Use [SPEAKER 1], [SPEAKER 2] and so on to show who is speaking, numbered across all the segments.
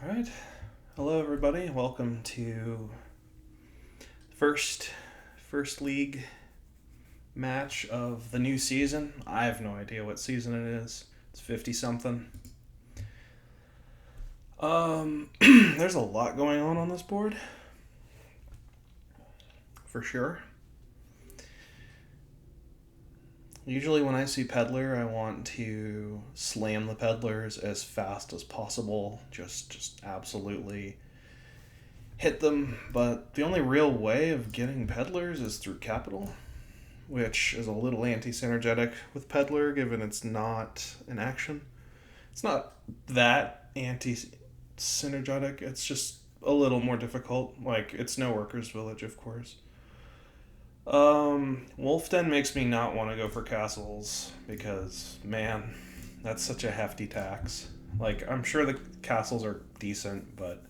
[SPEAKER 1] All right. Hello, everybody. Welcome to first first league match of the new season. I have no idea what season it is. It's 50 something. There's a lot going on this board, for sure. Usually, when I see Peddler, I want to slam the Peddlers as fast as possible. Just absolutely hit them. But the only real way of getting Peddlers is through Capital, which is a little anti-synergetic with Peddler, given it's not an action. It's not that anti-synergetic. It's just a little more difficult. Like, it's no Workers' Village, of course. Wolf Den makes me not want to go for castles because, man, that's such a hefty tax. Like, I'm sure the castles are decent, but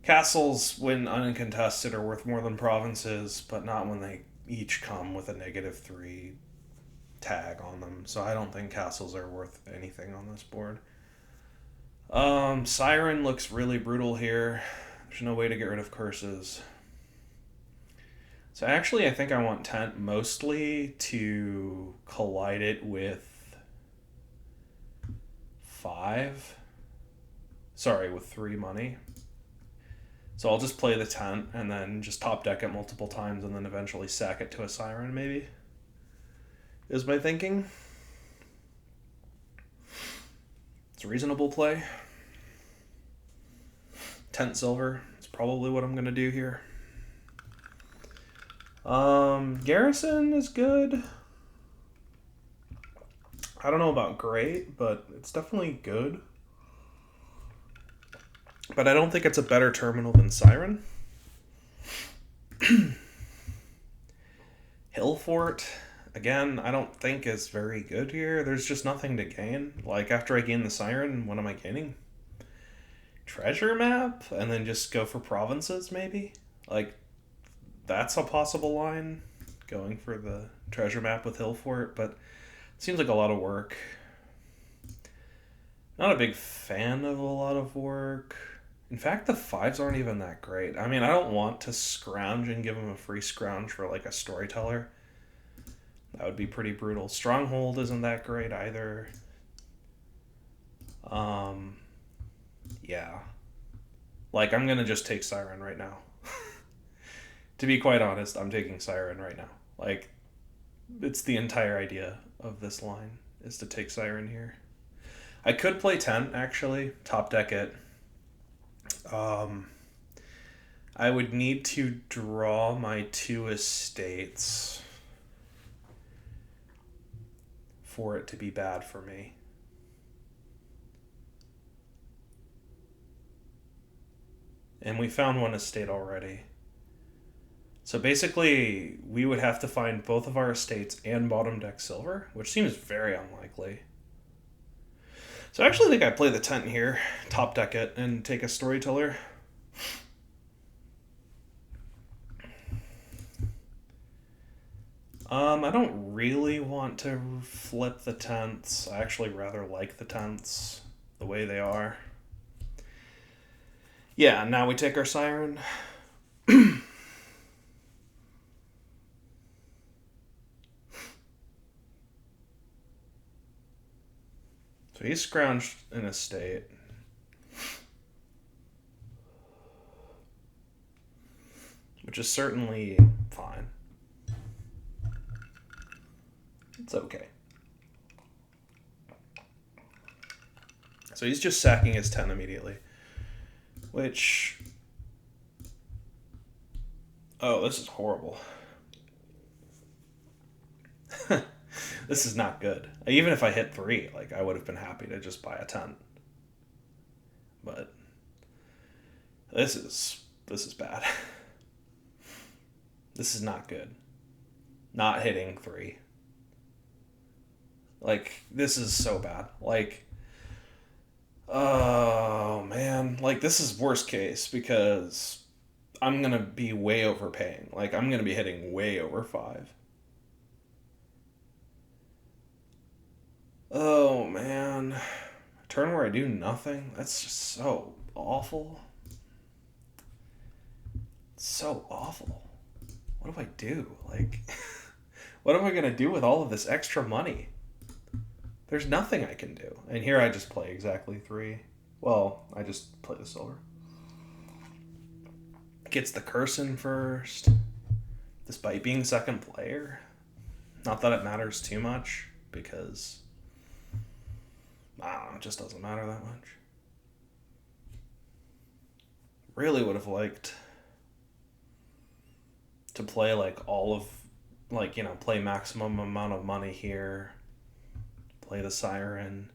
[SPEAKER 1] castles, when uncontested, are worth more than provinces, but not when they each come with a -3 tag on them. So I don't think castles are worth anything on this board. Siren looks really brutal here. There's no way to get rid of curses. So actually, I think I want Tent mostly to collide it with 5. Sorry, with 3 money. So I'll just play the Tent and then just top deck it multiple times and then eventually sack it to a Siren, maybe. Is my thinking. It's a reasonable play. Tent Silver is probably what I'm going to do here. Garrison is good. I don't know about great, but it's definitely good. But I don't think it's a better terminal than Siren. Hillfort, again, I don't think is very good here. There's just nothing to gain. Like, after I gain the Siren, what am I gaining? Treasure map? And then just go for provinces, maybe? Like, that's a possible line, going for the treasure map with Hillfort, but it seems like a lot of work. Not a big fan of a lot of work. In fact, the 5s aren't even that great. I mean, I don't want to scrounge and give him a free scrounge for like a storyteller. That would be pretty brutal. Stronghold isn't that great either. Yeah. Like, I'm gonna just take Siren right now. To be quite honest, I'm taking Siren right now. Like, it's the entire idea of this line, is to take Siren here. I could play Tent, actually. Top deck it. I would need to draw my 2 estates for it to be bad for me. And we found 1 estate already. So basically, we would have to find both of our estates and bottom deck silver, which seems very unlikely. So I actually think I play the Tent here, top deck it, and take a storyteller. I don't really want to flip the Tents. I actually rather like the Tents the way they are. Yeah, now we take our Siren. So he's scrounged an estate. Which is certainly fine. It's okay. So he's just sacking his 10 immediately. Which... Oh, this is horrible. This is not good. Even if I hit 3, like, I would have been happy to just buy a 10. But this is bad. This is not good. Not hitting 3. Like, this is so bad. Like, oh man, like, this is worst case because I'm gonna be way overpaying. Like, I'm gonna be hitting way over 5. Oh man, Turn where I do nothing? That's just so awful. So awful. What do I do? Like, what am I going to do with all of this extra money? There's nothing I can do. And here I just play exactly 3. Well, I just play the silver. Gets the curse in first, despite being second player. Not that it matters too much, because I don't know, it just doesn't matter that much. Really would have liked to play like all of, like, you know, play maximum amount of money here, play the siren,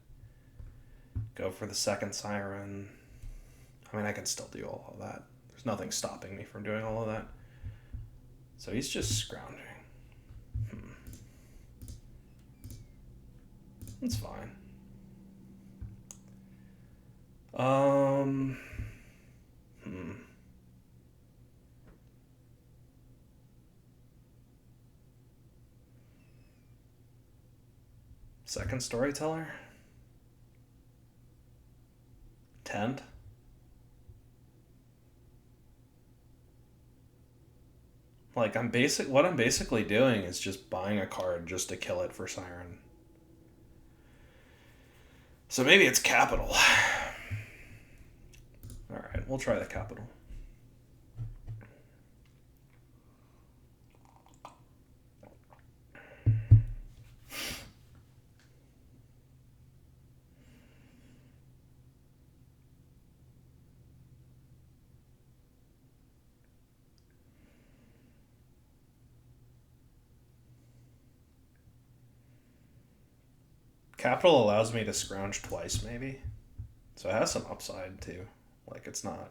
[SPEAKER 1] go for the second siren. I mean, I can still do all of that. There's nothing stopping me from doing all of that. So he's just scrounging. That's fine. Second storyteller? Tent? Like, what I'm basically doing is just buying a card just to kill it for Siren. So maybe it's capital. Alright, we'll try the capital. Capital allows me to scrounge twice, maybe. So it has some upside, too. Like, it's not,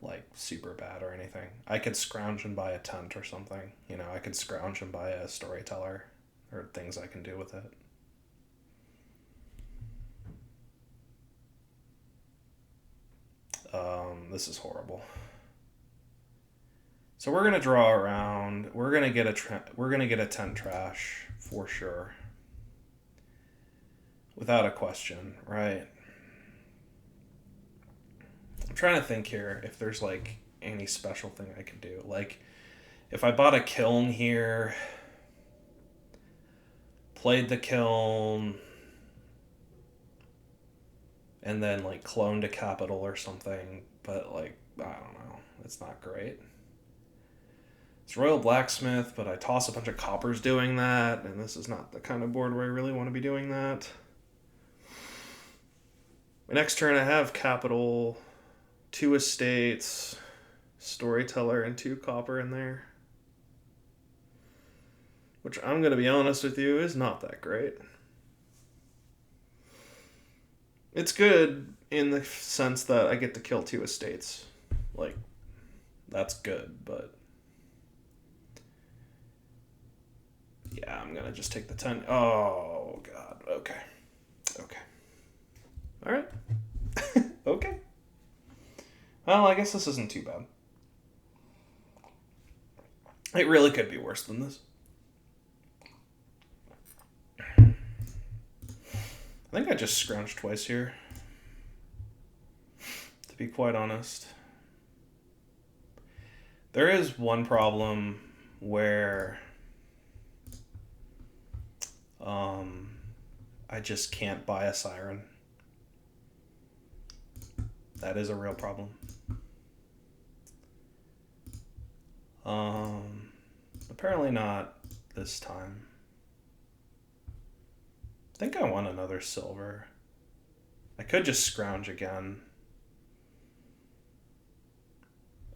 [SPEAKER 1] like, super bad or anything. I could scrounge and buy a tent or something. You know, I could scrounge and buy a storyteller. Or things I can do with it. This is horrible. So we're gonna draw around. We're gonna get a tent trash for sure. Without a question, right? I'm trying to think here if there's like any special thing I can do. Like, if I bought a kiln here, played the kiln, and then like cloned a capital or something, but like, I don't know. It's not great. It's Royal Blacksmith, but I toss a bunch of coppers doing that, and this is not the kind of board where I really want to be doing that. My next turn I have capital, 2 estates, storyteller, and 2 copper in there. Which, I'm going to be honest with you, is not that great. It's good in the sense that I get to kill 2 estates. Like, that's good, but yeah, I'm going to just take the 10. Oh, God. Okay. All right. Okay. Well, I guess this isn't too bad. It really could be worse than this. I think I just scrounged twice here, to be quite honest. There is one problem where I just can't buy a siren. That is a real problem. Apparently not this time. I think I want another silver. I could just scrounge again.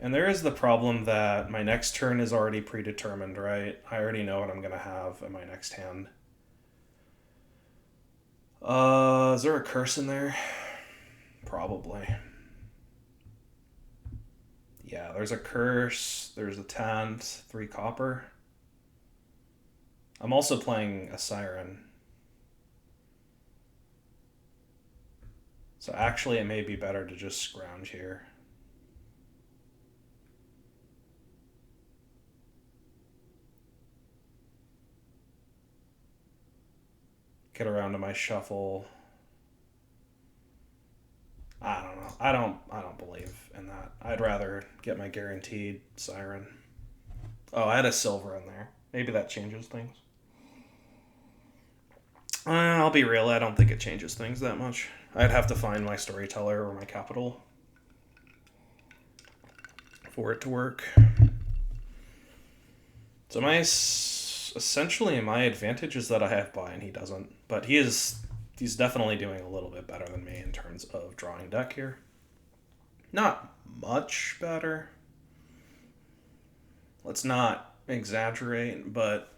[SPEAKER 1] And there is the problem that my next turn is already predetermined, right? I already know what I'm going to have in my next hand. Is there a curse in there? Probably. Yeah, there's a curse, there's a tent, 3 copper. I'm also playing a siren. So actually it may be better to just scrounge here. Get around to my shuffle, I don't know. I don't believe in that. I'd rather get my guaranteed siren. Oh, I had a silver in there. Maybe that changes things. I'll be real. I don't think it changes things that much. I'd have to find my storyteller or my capital for it to work. So essentially my advantage is that I have buy and he doesn't, but he's definitely doing a little bit better than me in terms of drawing deck here. Not much better. Let's not exaggerate, but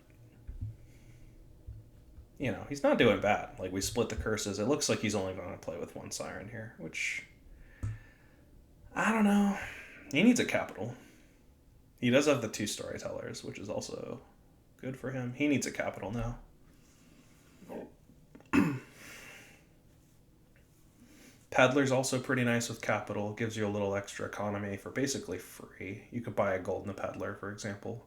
[SPEAKER 1] he's not doing bad. Like, we split the curses. It looks like he's only going to play with one siren here, which I don't know. He needs a capital. He does have the 2 storytellers, which is also good for him. He needs a capital now. Peddler's also pretty nice with capital. Gives you a little extra economy for basically free. You could buy a gold in a peddler, for example.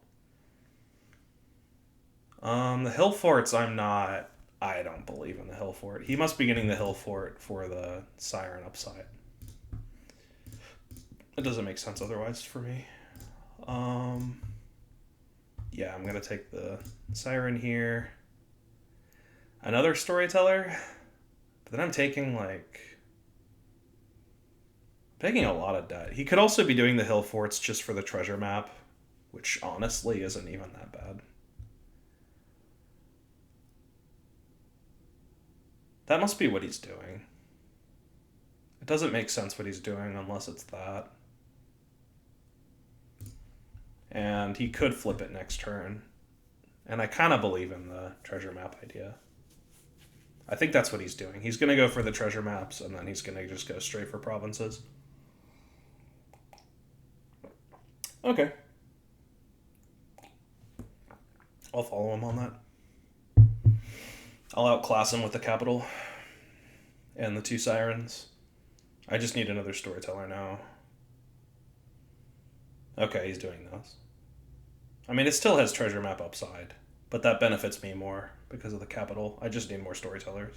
[SPEAKER 1] The hill forts, I don't believe in the hill fort. He must be getting the hill fort for the siren upside. It doesn't make sense otherwise for me. Yeah, I'm gonna take the siren here. Another storyteller, but then I'm taking a lot of debt. He could also be doing the hill forts just for the treasure map, which honestly isn't even that bad. That must be what he's doing. It doesn't make sense what he's doing unless it's that. And he could flip it next turn. And I kind of believe in the treasure map idea. I think that's what he's doing. He's going to go for the treasure maps, and then he's going to just go straight for provinces. Okay. I'll follow him on that. I'll outclass him with the capital and the 2 sirens. I just need another storyteller now. Okay, he's doing this. I mean, it still has treasure map upside, but that benefits me more because of the capital. I just need more storytellers,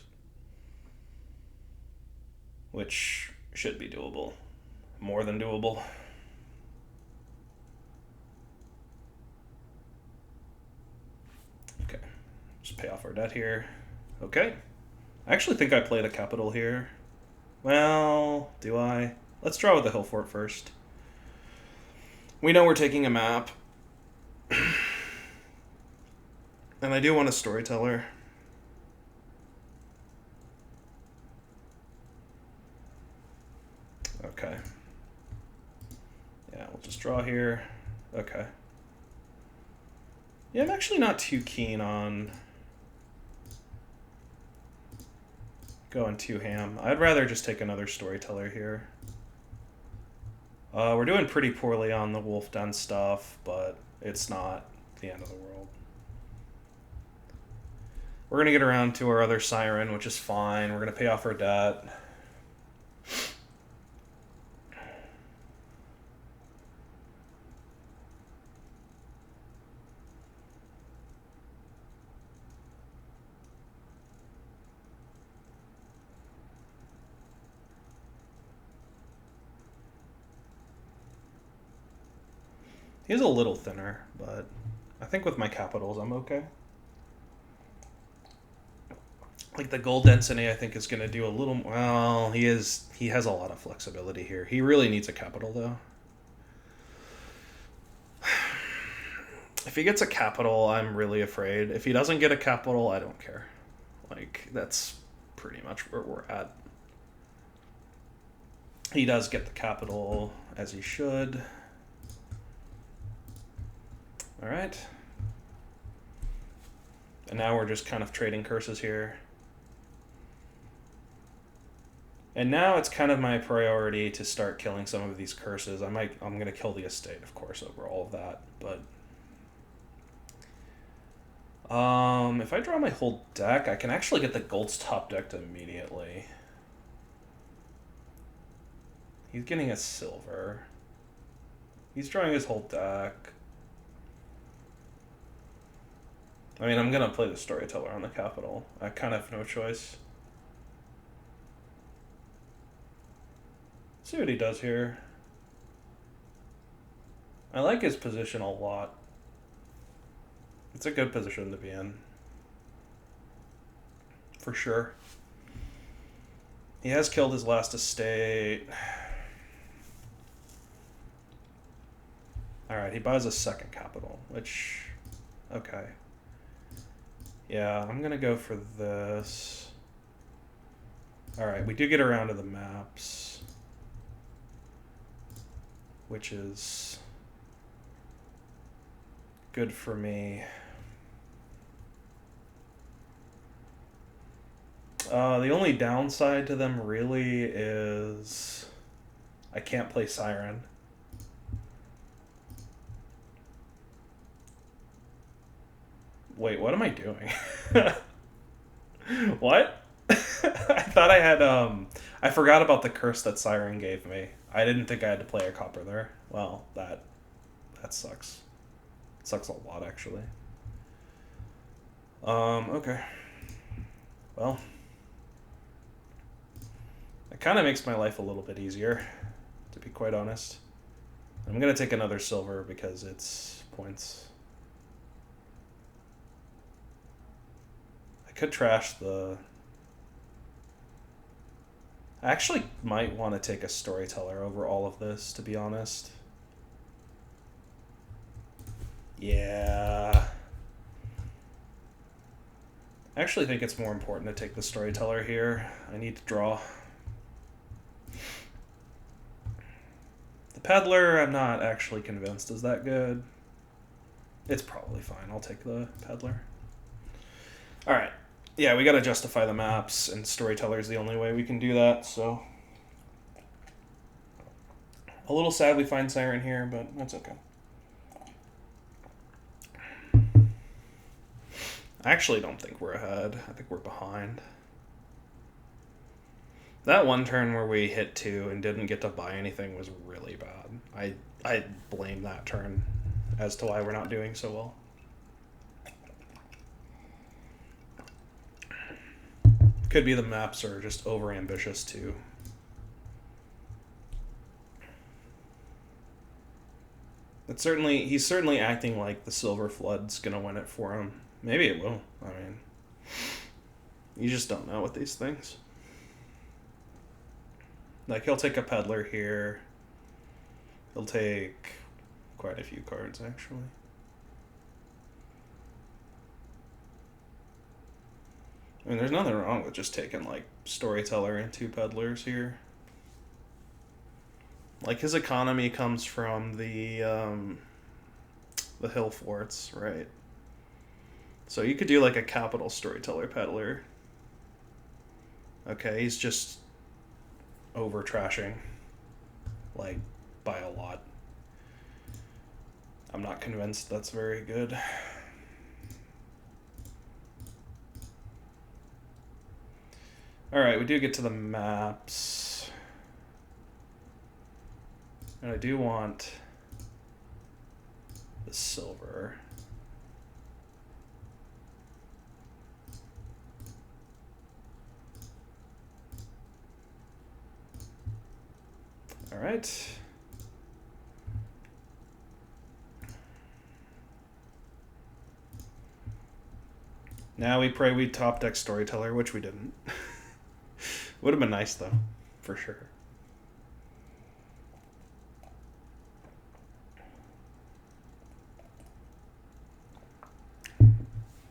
[SPEAKER 1] which should be doable. More than doable. Okay, just pay off our debt here. Okay. I actually think I play the capital here. Well, do I? Let's draw with the hill fort first. We know we're taking a map. And I do want a storyteller. Okay. Yeah, we'll just draw here. Okay. Yeah, I'm actually not too keen on going too ham. I'd rather just take another storyteller here. We're doing pretty poorly on the wolf den stuff, but it's not the end of the world. We're going to get around to our other siren, which is fine. We're going to pay off our debt. He's a little thinner, but I think with my capitals, I'm okay. Like, the gold density, I think, is going to do a little... Well, he has a lot of flexibility here. He really needs a capital, though. If he gets a capital, I'm really afraid. If he doesn't get a capital, I don't care. Like, that's pretty much where we're at. He does get the capital, as he should. All right. And now we're just kind of trading curses here. And now it's kind of my priority to start killing some of these curses. I'm going to kill the estate, of course, over all of that. But if I draw my whole deck, I can actually get the golds top decked immediately. He's getting a silver. He's drawing his whole deck. I mean, I'm going to play the storyteller on the capital. I kind of have no choice. See what he does here. I like his position a lot. It's a good position to be in. For sure. He has killed his last estate. Alright, he buys a second capital, which... Okay. Yeah, I'm gonna go for this. Alright, we do get around to the maps. Which is... good for me. The only downside to them really is I can't play Siren. Wait, what am I doing? What? I thought I had, I forgot about the curse that Siren gave me. I didn't think I had to play a copper there. Well, that sucks. It sucks a lot, actually. Okay. Well. It kind of makes my life a little bit easier, to be quite honest. I'm going to take another silver because it's points. I could trash the... I actually might want to take a storyteller over all of this, to be honest. Yeah. I actually think it's more important to take the storyteller here. I need to draw. The peddler, I'm not actually convinced is that good. It's probably fine. I'll take the peddler. Alright. Yeah, we gotta justify the maps, and storyteller is the only way we can do that, so... A little sad we find Siren here, but that's okay. I actually don't think we're ahead. I think we're behind. That one turn where we hit 2 and didn't get to buy anything was really bad. I blame that turn as to why we're not doing so well. Could be the maps are just over-ambitious, too. He's certainly acting like the Silver Flood's gonna win it for him. Maybe it will. I mean, you just don't know with these things. Like, he'll take a peddler here. He'll take quite a few cards, actually. I mean, there's nothing wrong with just taking, like, storyteller and 2 peddlers here. Like, his economy comes from the hill forts, right? So you could do, like, a capital storyteller peddler. Okay, he's just over-trashing, like, by a lot. I'm not convinced that's very good. Alright, we do get to the maps. And I do want the silver. Alright. Now we pray we top deck storyteller, which we didn't. Would have been nice though, for sure.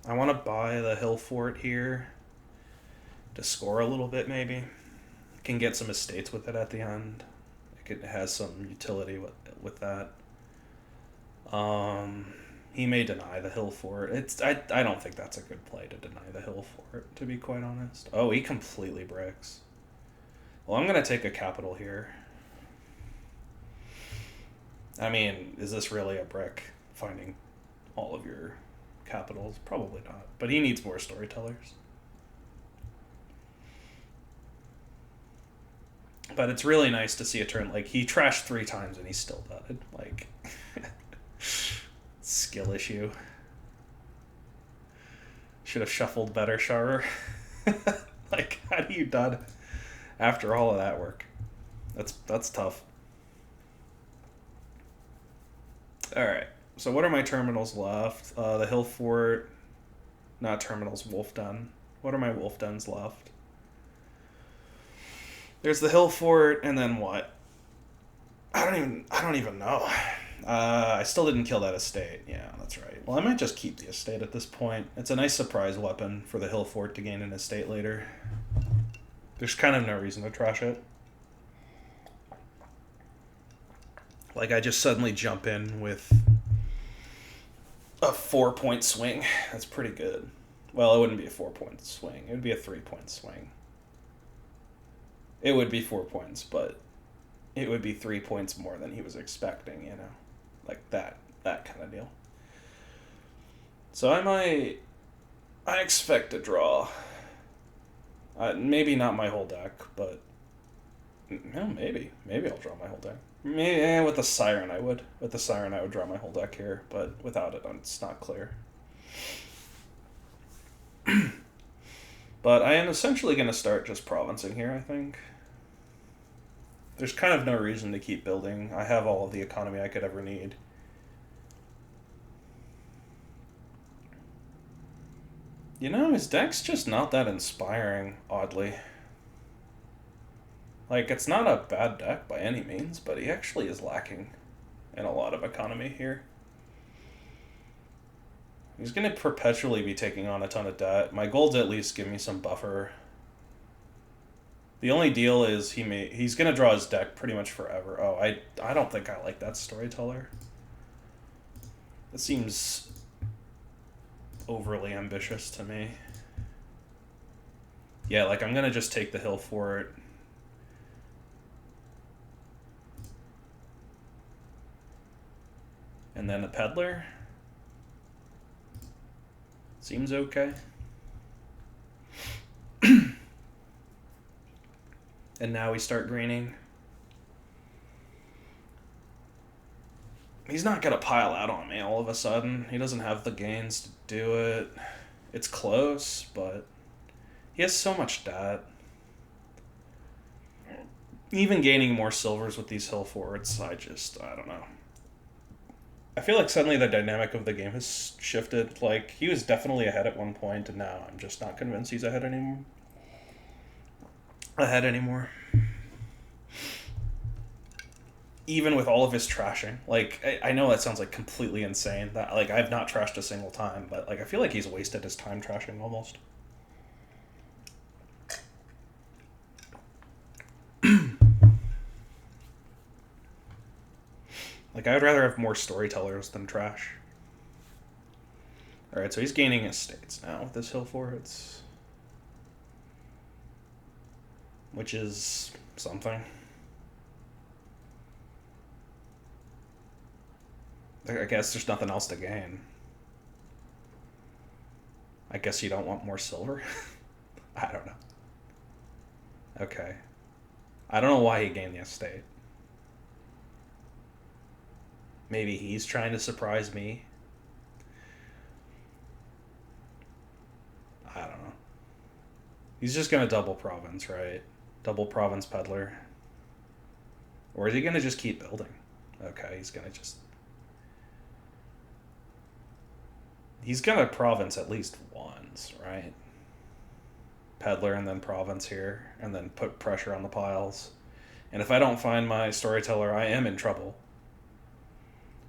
[SPEAKER 1] I want to buy the hill fort here to score a little bit, maybe. Can get some estates with it at the end. It has some utility with that. He may deny the hill fort. I don't think that's a good play to deny the hill fort, to be quite honest. Oh, he completely bricks. Well, I'm going to take a capital here. I mean, is this really a brick, finding all of your capitals? Probably not. But he needs more storytellers. But it's really nice to see a turn. Like, he trashed 3 times and he still dutted. Like, skill issue. Should have shuffled better, Sharur. Like, how do you dud after all of that work? That's tough. All right. So what are my terminals left? The Hill Fort, not terminals. Wolf Den. What are my Wolf Dens left? There's the Hill Fort, and then what? I don't even know. I still didn't kill that estate. Yeah, that's right. Well, I might just keep the estate at this point. It's a nice surprise weapon for the Hill Fort to gain an estate later. There's kind of no reason to trash it. Like, I just suddenly jump in with a 4-point swing. That's pretty good. Well, it wouldn't be a 4-point swing. It would be a 3-point swing. It would be 4 points, but it would be 3 points more than he was expecting, you know? Like that kind of deal. So I expect to draw. Maybe not my whole deck, but maybe I'll draw my whole deck. Maybe with the Siren I would. With the Siren I would draw my whole deck here, but without it, it's not clear. But I am essentially going to start just provincing here, I think. There's kind of no reason to keep building. I have all of the economy I could ever need. You know, his deck's just not that inspiring, oddly. Like, it's not a bad deck by any means, but he actually is lacking in a lot of economy here. He's going to perpetually be taking on a ton of debt. My goal to at least give me some buffer. The only deal is he's going to draw his deck pretty much forever. Oh, I don't think I like that Storyteller. It seems overly ambitious to me. Yeah, like, I'm going to just take the Hill Fort. And then the Peddler. Seems okay. And now we start greening. He's not going to pile out on me all of a sudden. He doesn't have the gains to do it. It's close, but he has so much debt. Even gaining more silvers with these Hill Forts, I don't know. I feel like suddenly the dynamic of the game has shifted. Like, he was definitely ahead at one point, and now I'm just not convinced he's ahead anymore. Even with all of his trashing. Like, I know that sounds like completely insane. That, like, I've not trashed a single time, but, like, I feel like he's wasted his time trashing almost. Like, I would rather have more Storytellers than trash. Alright, so he's gaining estates now with this Hill Forts. Which is something. I guess there's nothing else to gain. I guess you don't want more silver? I don't know. Okay. I don't know why he gained the estate. Maybe he's trying to surprise me. I don't know. He's just going to double province, right? Double province Peddler. Or is he going to just keep building? Okay, he's going to just... He's going to province at least once, right? Peddler and then province here. And then put pressure on the piles. And if I don't find my Storyteller, I am in trouble.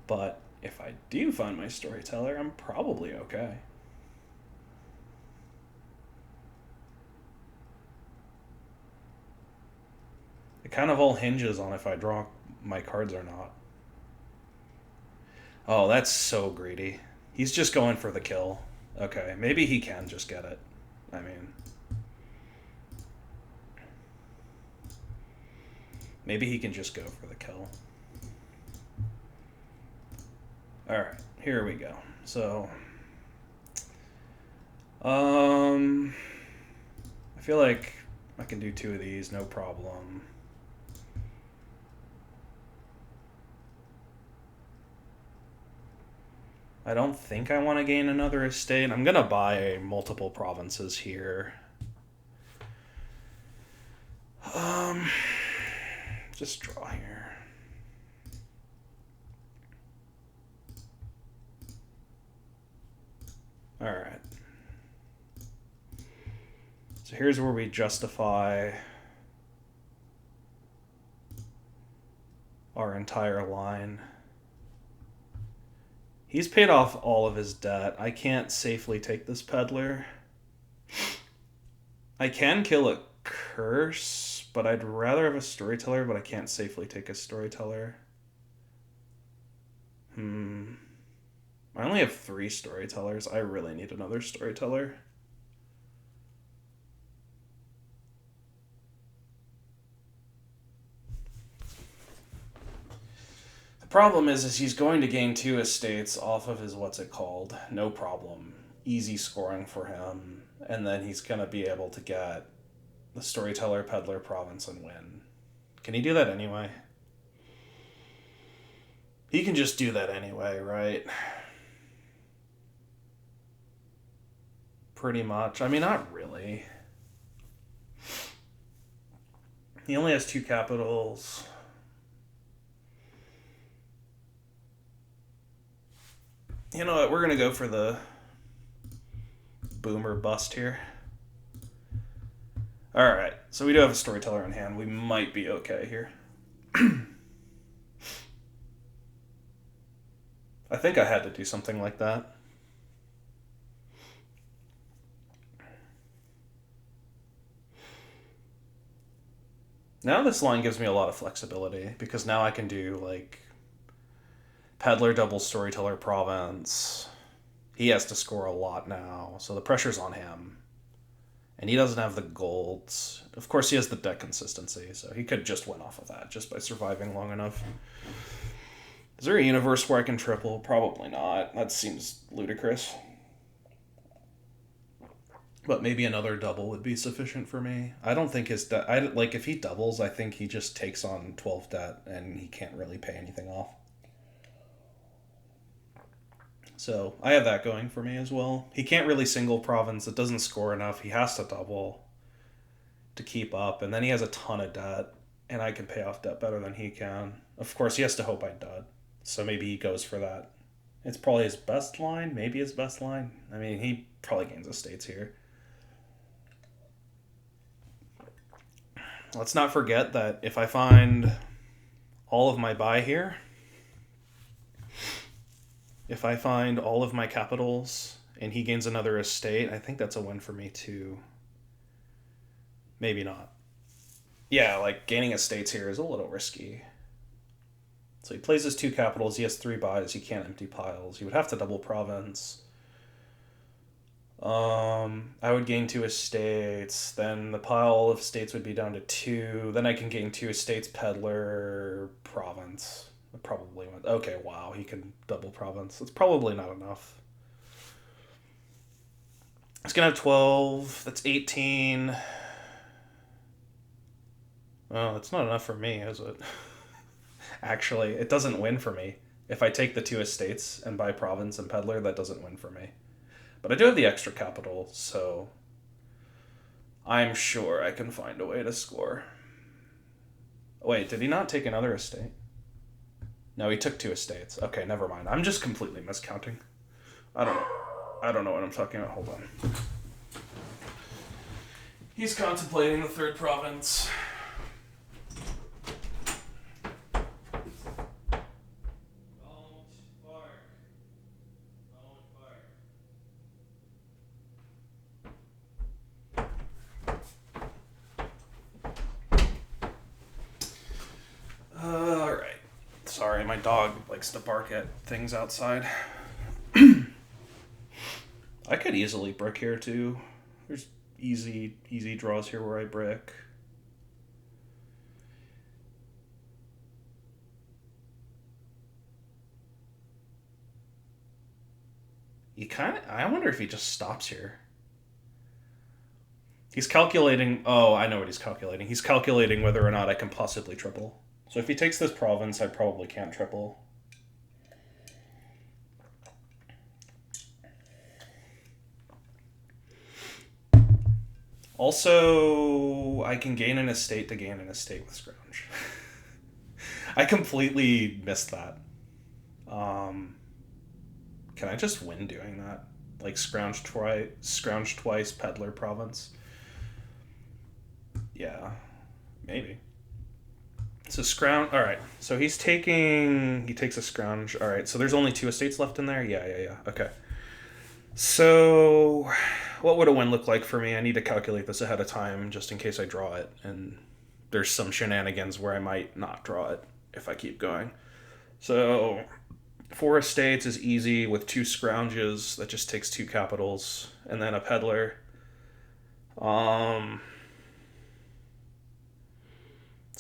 [SPEAKER 1] But if I do find my Storyteller, I'm probably okay. It kind of all hinges on if I draw my cards or not. Oh, that's so greedy. He's just going for the kill. Okay, maybe he can just get it. I mean... Maybe he can just go for the kill. Alright, here we go. So... I feel like I can do 2 of these, no problem. I don't think I want to gain another estate. I'm going to buy multiple provinces here. Just draw here. All right. So here's where we justify our entire line. He's paid off all of his debt. I can't safely take this peddler. I can kill a curse, but I'd rather have a storyteller, but I can't safely take a storyteller. I only have 3 storytellers. I really need another storyteller. The problem is he's going to gain 2 estates off of his what's it called. No problem. Easy scoring for him. And then he's going to be able to get the storyteller, peddler, province, and win. Can he do that anyway? He can just do that anyway, right? Pretty much. I mean, not really. He only has 2 capitals. You know what? We're going to go for the boom or bust here. Alright, so we do have a storyteller in hand. We might be okay here. I think I had to do something like that. Now this line gives me a lot of flexibility, because now I can do, like, peddler, double, storyteller, province. He has to score a lot now, so the pressure's on him. And he doesn't have the golds. Of course, he has the deck consistency, so he could just win off of that just by surviving long enough. Is there a universe where I can triple? Probably not. That seems ludicrous. But maybe another double would be sufficient for me. I don't think his debt... Like, if he doubles, I think he just takes on 12 debt, and he can't really pay anything off. So, I have that going for me as well. He can't really single province. It doesn't score enough. He has to double to keep up. And then he has a ton of debt, and I can pay off debt better than he can. Of course, he has to hope I dud. So maybe he goes for that. It's probably his best line. Maybe his best line. I mean, he probably gains estates here. Let's not forget that if I find all of my buy here, if I find all of my capitals and he gains another estate, I think that's a win for me too. Maybe not. Yeah, like gaining estates here is a little risky. So he plays his 2 capitals, he has 3 buys, he can't empty piles. He would have to double province. I would gain 2 estates, then the pile of estates would be down to 2, then I can gain 2 estates, peddler, province. Probably went. Okay, wow, he can double province. It's probably not enough. He's gonna have 12. That's 18. Oh, that's not enough for me, is it? Actually, it doesn't win for me. If I take the 2 estates and buy province and peddler, that doesn't win for me. But I do have the extra capital, so I'm sure I can find a way to score. Wait, did he not take another estate? No, he took 2 estates. Okay, never mind. I'm just completely miscounting. I don't know what I'm talking about. Hold on. He's contemplating the 3rd province. Alright. Sorry, my dog likes to bark at things outside. I could easily brick here too. There's easy draws here where I brick. I wonder if he just stops here. He's calculating, oh, I know what he's calculating. He's calculating whether or not I can possibly triple. So if he takes this province, I probably can't triple. Also, I can gain an estate to gain an estate with Scrounge. I completely missed that. Can I just win doing that? Like scrounge twice, peddler province. Yeah, maybe. So scrounge. All right. So he takes a scrounge. All right. So there's only 2 estates left in there. Yeah. Okay. So, what would a win look like for me? I need to calculate this ahead of time just in case I draw it, and there's some shenanigans where I might not draw it if I keep going. So, 4 estates is easy with 2 scrounges. That just takes 2 capitals, and then a peddler. So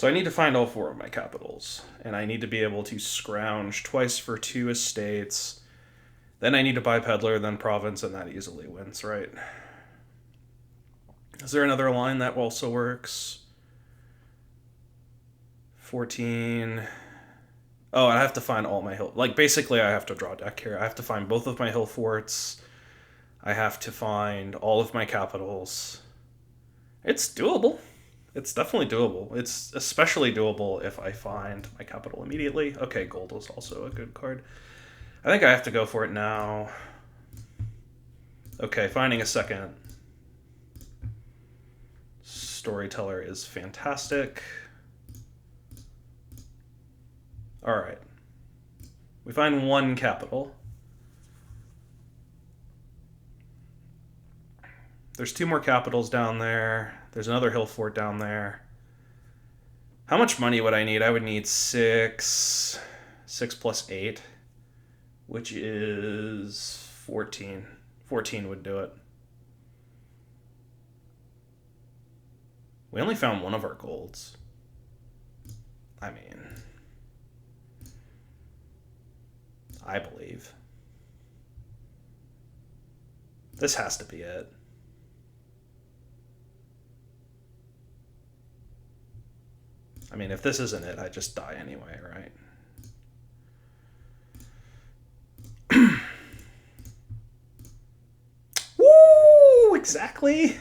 [SPEAKER 1] I need to find all 4 of my capitals, and I need to be able to scrounge twice for 2 estates. Then I need to buy peddler, then province, and that easily wins, right? Is there another line that also works? 14. Oh, I have to find all my hill. Like, basically, I have to draw a deck here. I have to find both of my hill forts. I have to find all of my capitals. It's doable. It's definitely doable. It's especially doable if I find my capital immediately. Okay, gold was also a good card. I think I have to go for it now. Okay, finding a second storyteller is fantastic. All right. We find 1 capital. There's 2 more capitals down there. There's another hill fort down there. How much money would I need? I would need 6. 6 plus 8. Which is 14. 14 would do it. We only found 1 of our golds. I mean, I believe. This has to be it. I mean, if this isn't it, I just die anyway, right? Woo! Exactly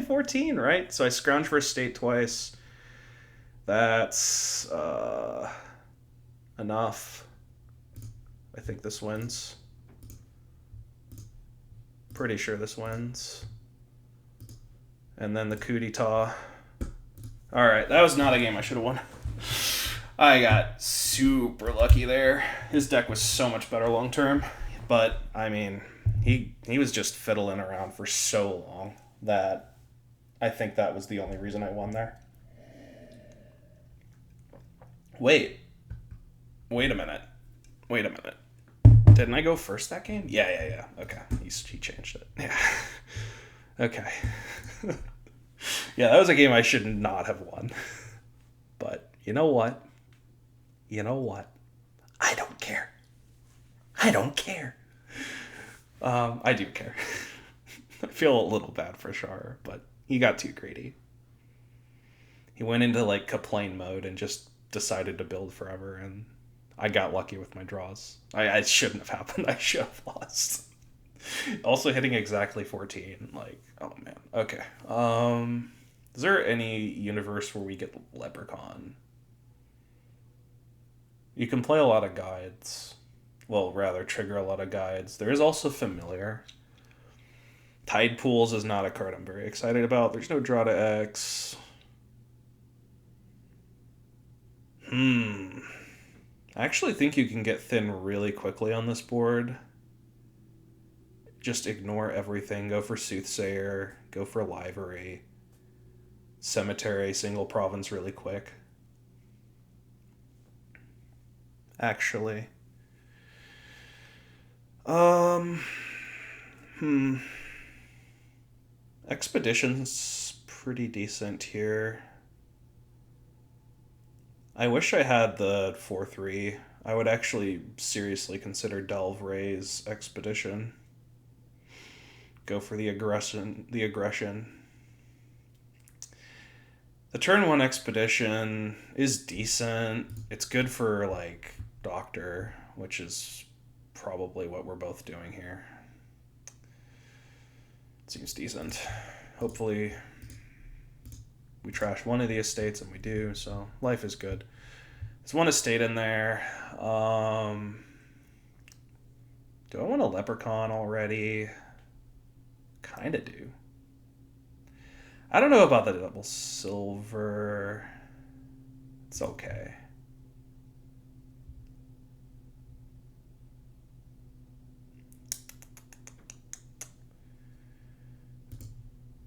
[SPEAKER 1] 14, right? So I scrounge for a state twice. That's enough. I think this wins. Pretty sure this wins. And then the coup d'etat. All right, that was not a game I should have won. I got super lucky there. His deck was so much better long term, but I mean, he was just fiddling around for so long that I think that was the only reason I won there. Wait a minute. Didn't I go first that game? Yeah. Okay, he changed it. Yeah. Okay. Yeah, that was a game I should not have won. But you know what? I don't care. I do care. I feel a little bad for Sharur, but he got too greedy. He went into like complain mode and just decided to build forever, and I got lucky with my draws. It shouldn't have happened. I should have lost. Also hitting exactly 14. Like, oh man. Okay. Is there any universe where we get Leprechaun? You can play a lot of guides. Well, rather, trigger a lot of guides. There is also Familiar. Tide Pools is not a card I'm very excited about. There's no draw to X. I actually think you can get thin really quickly on this board. Just ignore everything. Go for Soothsayer. Go for Livery. Cemetery, single province really quick. Actually. Expedition's pretty decent here. I wish I had the 4-3. I would actually seriously consider Delve Ray's Expedition. Go for the aggression. The turn 1 Expedition is decent. It's good for, like, Doctor, which is probably what we're both doing here. It seems decent. Hopefully we trash one of the estates, and we do, so life is good. There's one estate in there. Do I want a leprechaun already? Kinda do. I don't know about the double silver. It's okay.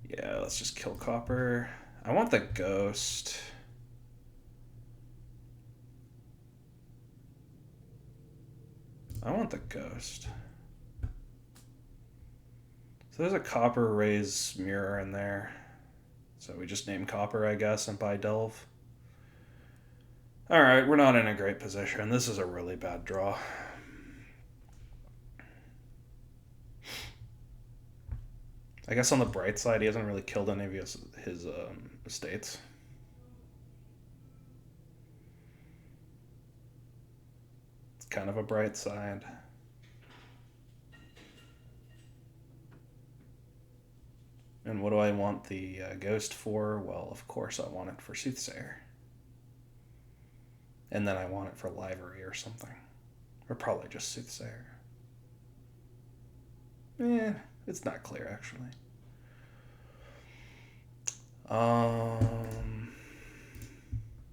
[SPEAKER 1] Yeah, let's just kill copper. I want the ghost. I want the ghost. So there's a copper raise mirror in there. So we just name copper, I guess, and buy delve. Alright, we're not in a great position. This is a really bad draw. I guess on the bright side, he hasn't really killed any of his estates. It's kind of a bright side. And what do I want the ghost for? Well, of course I want it for Soothsayer. And then I want it for Livery or something. Or probably just Soothsayer. It's not clear, actually.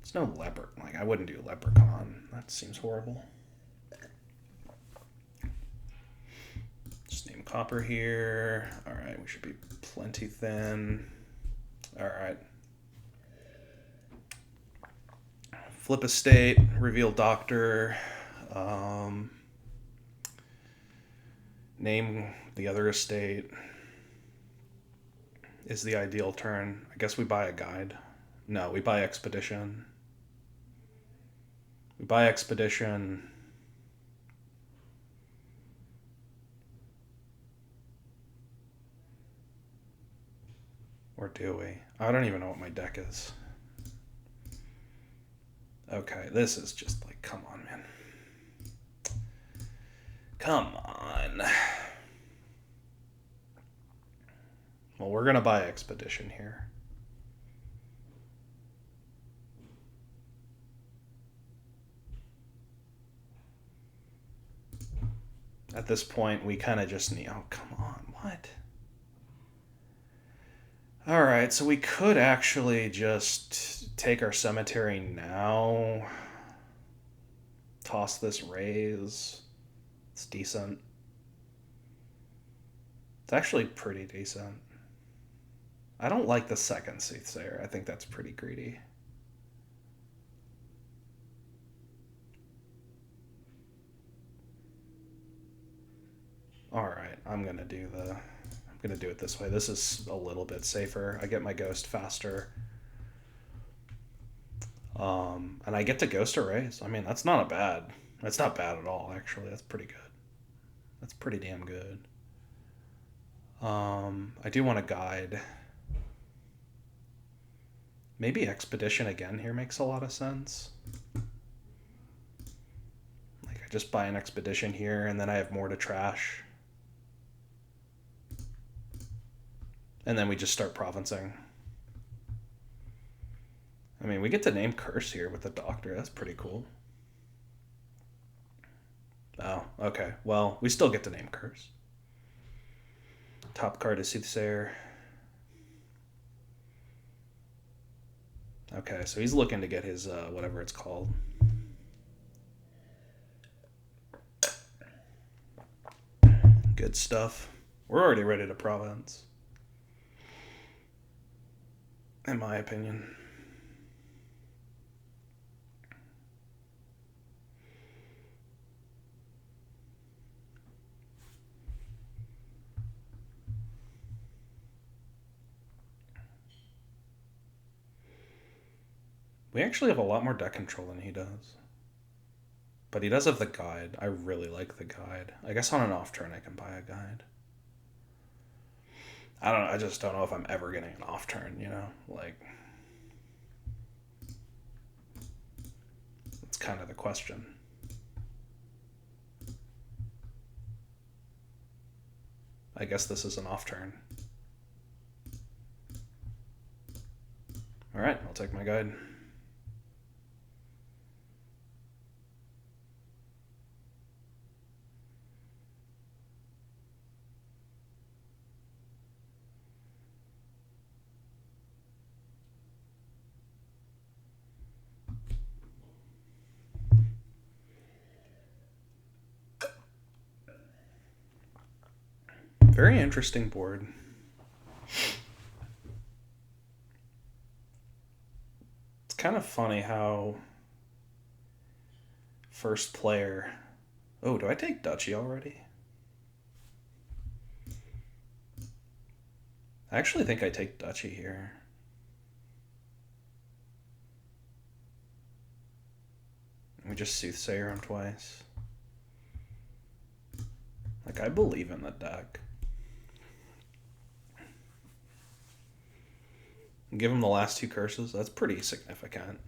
[SPEAKER 1] There's no leopard. Like, I wouldn't do leprechaun. That seems horrible. Just name copper here. Alright, we should be plenty thin. Alright. Flip estate, reveal doctor. Name the other estate is the ideal turn. I guess we buy a guide. No, we buy expedition. We buy expedition. Or do we? I don't even know what my deck is. Okay, this is just like, come on, man. Come on. Well, we're going to buy expedition here. At this point, we kind of just need... Oh, come on. What? Alright, so we could actually just take our cemetery now. Toss this raise. It's decent. It's actually pretty decent. I don't like the second Soothsayer. I think that's pretty greedy. Alright, I'm gonna do it this way. This is a little bit safer. I get my ghost faster. And I get to ghost erase. I mean, that's not bad at all, actually. That's pretty good. That's pretty damn good. I do want a guide. Maybe expedition again here makes a lot of sense. Like, I just buy an expedition here, and then I have more to trash. And then we just start provincing. I mean, we get to name curse here with the doctor. That's pretty cool. Oh, okay. Well, we still get to name curse. Top card is Soothsayer. Okay, so he's looking to get his, whatever it's called. Good stuff. We're already ready to province. In my opinion. We actually have a lot more deck control than he does. But he does have the guide. I really like the guide. I guess on an off turn I can buy a guide. I don't know. I just don't know if I'm ever getting an off turn, you know? Like, that's kind of the question. I guess this is an off turn. Alright, I'll take my guide. Very interesting board. It's kind of funny how first player... Oh, do I take Duchy already? I actually think I take Duchy here. We just Soothsayer him twice. Like, I believe in the deck. Give him the last 2 curses. That's pretty significant.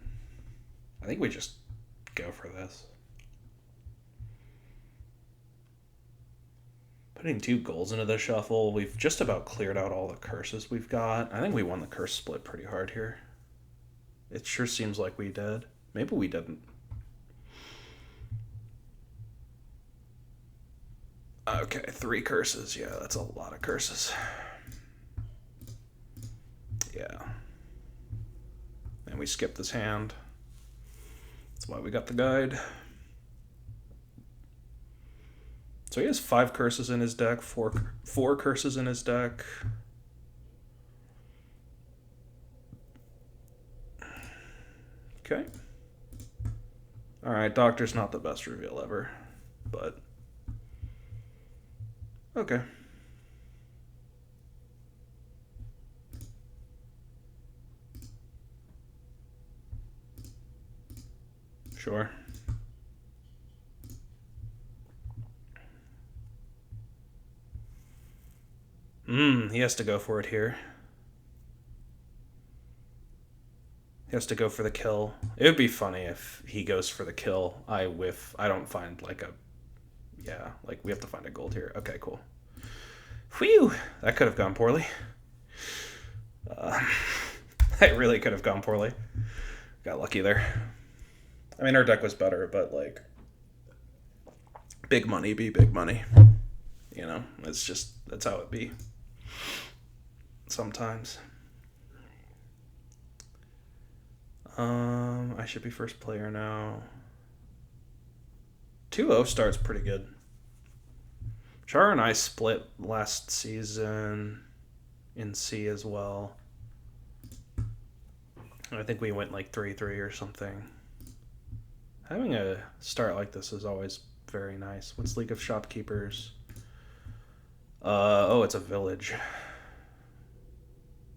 [SPEAKER 1] I think we just go for this. Putting 2 goals into the shuffle. We've just about cleared out all the curses we've got. I think we won the curse split pretty hard here. It sure seems like we did. Maybe we didn't. Okay, 3 curses. Yeah, that's a lot of curses. Yeah. And we skipped this hand. That's why we got the guide. So he has 5 curses in his deck, four curses in his deck. Okay. Alright, Doctor's not the best reveal ever, but okay. Sure. He has to go for it here. He has to go for the kill. It would be funny if he goes for the kill. I whiff. I don't find like a... Yeah, like we have to find a gold here. Okay, cool. Whew! That could have gone poorly. That really could have gone poorly. Got lucky there. I mean, our deck was better, but like... Big money be big money. You know, it's just... That's how it be. Sometimes. I should be first player now. 2-0 starts pretty good. Char and I split last season in C as well. I think we went like 3-3 or something. Having a start like this is always very nice. What's League of Shopkeepers? Oh, it's a village.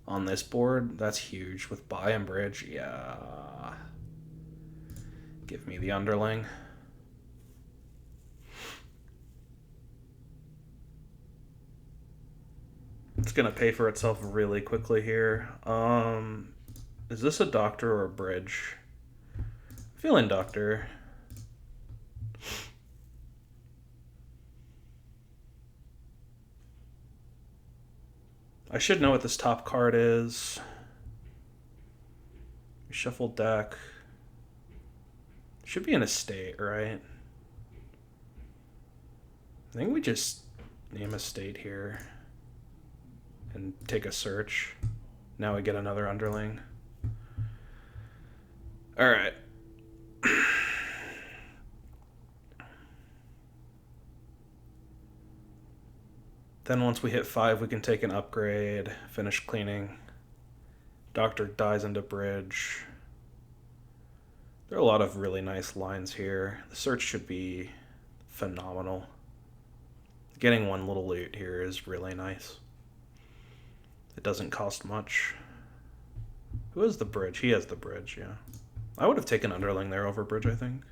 [SPEAKER 1] On this board, that's huge. With buy and bridge, yeah. Give me the underling. It's gonna pay for itself really quickly here. Is this a doctor or a bridge? I'm feeling doctor. I should know what this top card is. Shuffle deck. Should be an estate, right? I think we just name estate here and take a search. Now we get another underling. All right. Then once we hit 5, we can take an upgrade, finish cleaning. Doctor dies into bridge. There are a lot of really nice lines here. The search should be phenomenal. Getting 1 little loot here is really nice. It doesn't cost much. Who has the bridge? He has the bridge, yeah. I would have taken underling there over bridge, I think.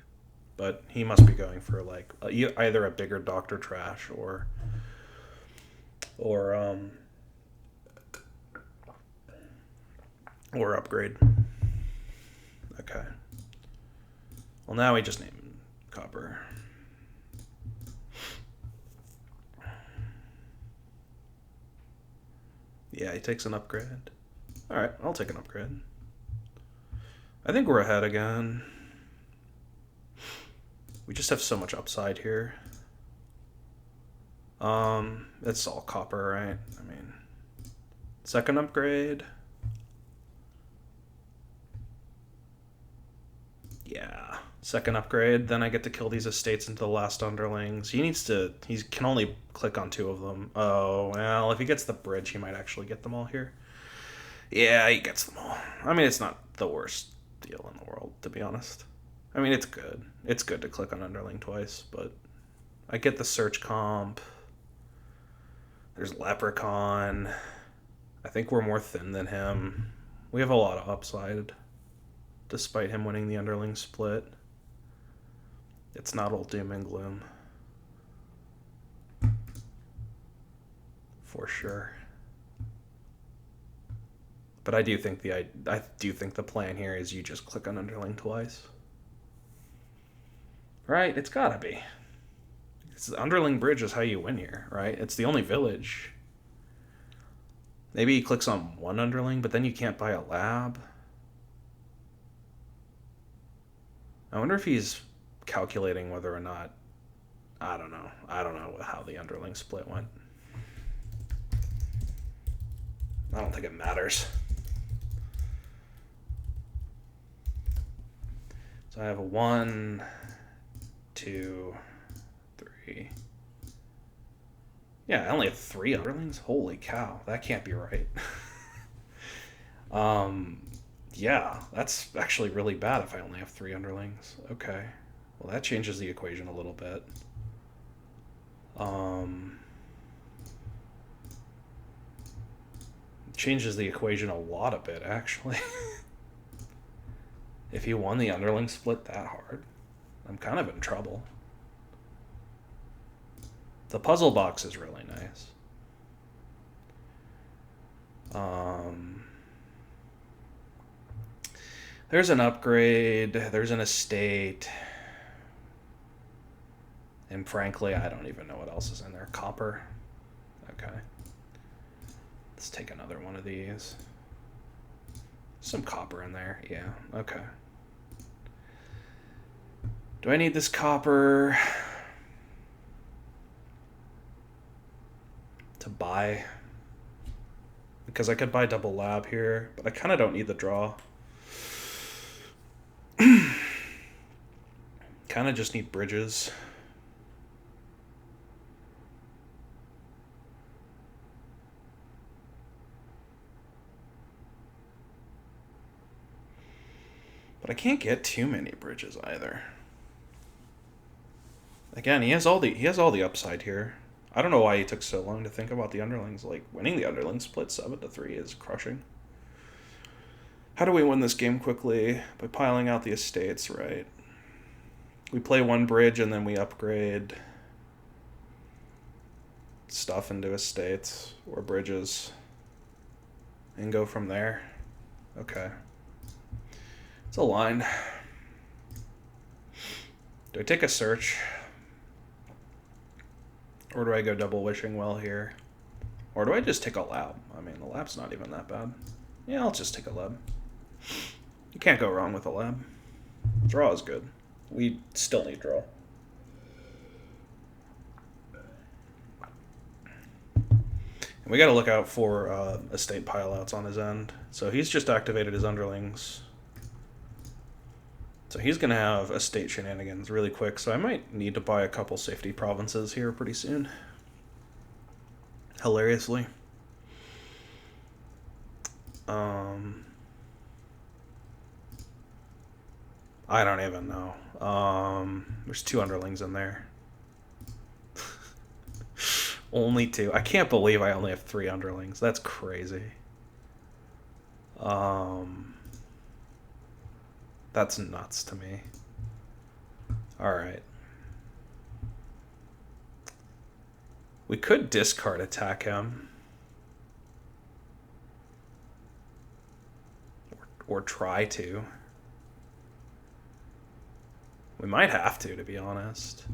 [SPEAKER 1] But he must be going for like either a bigger doctor trash or upgrade. Okay. Well, now we just name copper. Yeah, he takes an upgrade. Alright, I'll take an upgrade. I think we're ahead again. We just have so much upside here. It's all copper, right? I mean, second upgrade. Yeah. Second upgrade, then I get to kill these estates into the last underlings. He can only click on 2 of them. Oh, well, if he gets the bridge, he might actually get them all here. Yeah, he gets them all. I mean, it's not the worst deal in the world, to be honest. I mean, it's good. It's good to click on underling twice, but I get the search comp. There's Leprechaun. I think we're more thin than him. We have a lot of upside, despite him winning the underling split. It's not all doom and gloom. For sure. But I do think the plan here is you just click on underling twice. Right? It's gotta be. It's the underling bridge is how you win here, right? It's the only village. Maybe he clicks on 1 underling, but then you can't buy a lab. I wonder if he's calculating whether or not... I don't know. I don't know how the underling split went. I don't think it matters. So I have a 1, 2, 3. Yeah, I only have 3 underlings? Holy cow, that can't be right. Yeah, that's actually really bad if I only have 3 underlings. Okay. Well, that changes the equation a little bit. Changes the equation a lot a bit, actually. If he won the underling split that hard, I'm kind of in trouble. The puzzle box is really nice. There's an upgrade, there's an estate, and frankly, I don't even know what else is in there. Copper. Okay. Let's take another one of these. Some copper in there. Yeah, okay. Do I need this copper to buy? Because I could buy double lab here, but I kind of don't need the draw. Kind of just need bridges. But I can't get too many bridges either. Again, he has all the upside here. I don't know why he took so long to think about the underlings. Like, winning the underling split 7-3 is crushing. How do we win this game quickly? By piling out the estates, right? We play 1 bridge and then we upgrade stuff into estates or bridges and go from there. Okay. It's a line. Do I take a search? Or do I go double wishing well here? Or do I just take a lab? I mean, the lab's not even that bad. Yeah, I'll just take a lab. You can't go wrong with a lab. Draw is good. We still need draw. And we got to look out for estate pileouts on his end. So he's just activated his underlings. So he's going to have estate shenanigans really quick. So I might need to buy a couple safety provinces here pretty soon. Hilariously. I don't even know. There's 2 underlings in there. Only 2. I can't believe I only have 3 underlings. That's crazy. That's nuts to me. Alright. We could discard attack him. Or try to. We might have to be honest.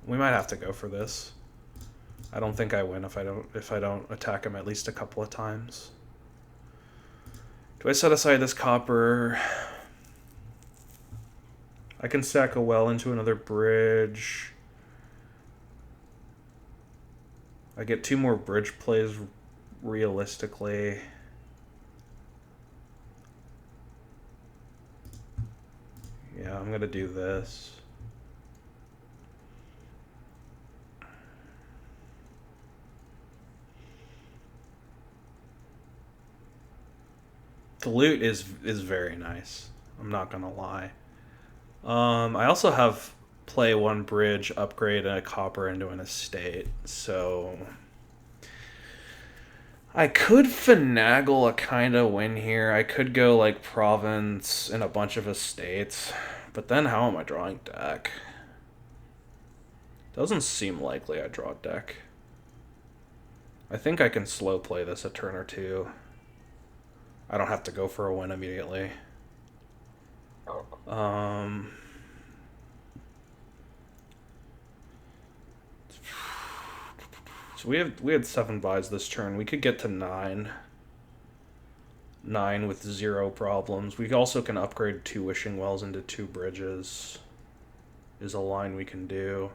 [SPEAKER 1] We might have to go for this. I don't think I win if I don't attack him at least a couple of times. Do I set aside this copper? I can stack a well into another bridge. I get 2 more bridge plays realistically. Yeah, Yeah, I'm gonna do this. The loot is very nice. I'm not gonna lie. I also have play one bridge, upgrade a copper into an estate, so I could finagle a kind of win here. I could go like province and a bunch of estates, but then how am I drawing deck? Doesn't seem likely I draw deck. I think I can slow play this a turn or two. I don't have to go for a win immediately. So we had 7 buys this turn. We could get to 9. 9 with 0 problems. We also can upgrade 2 wishing wells into 2 bridges. Is a line we can do.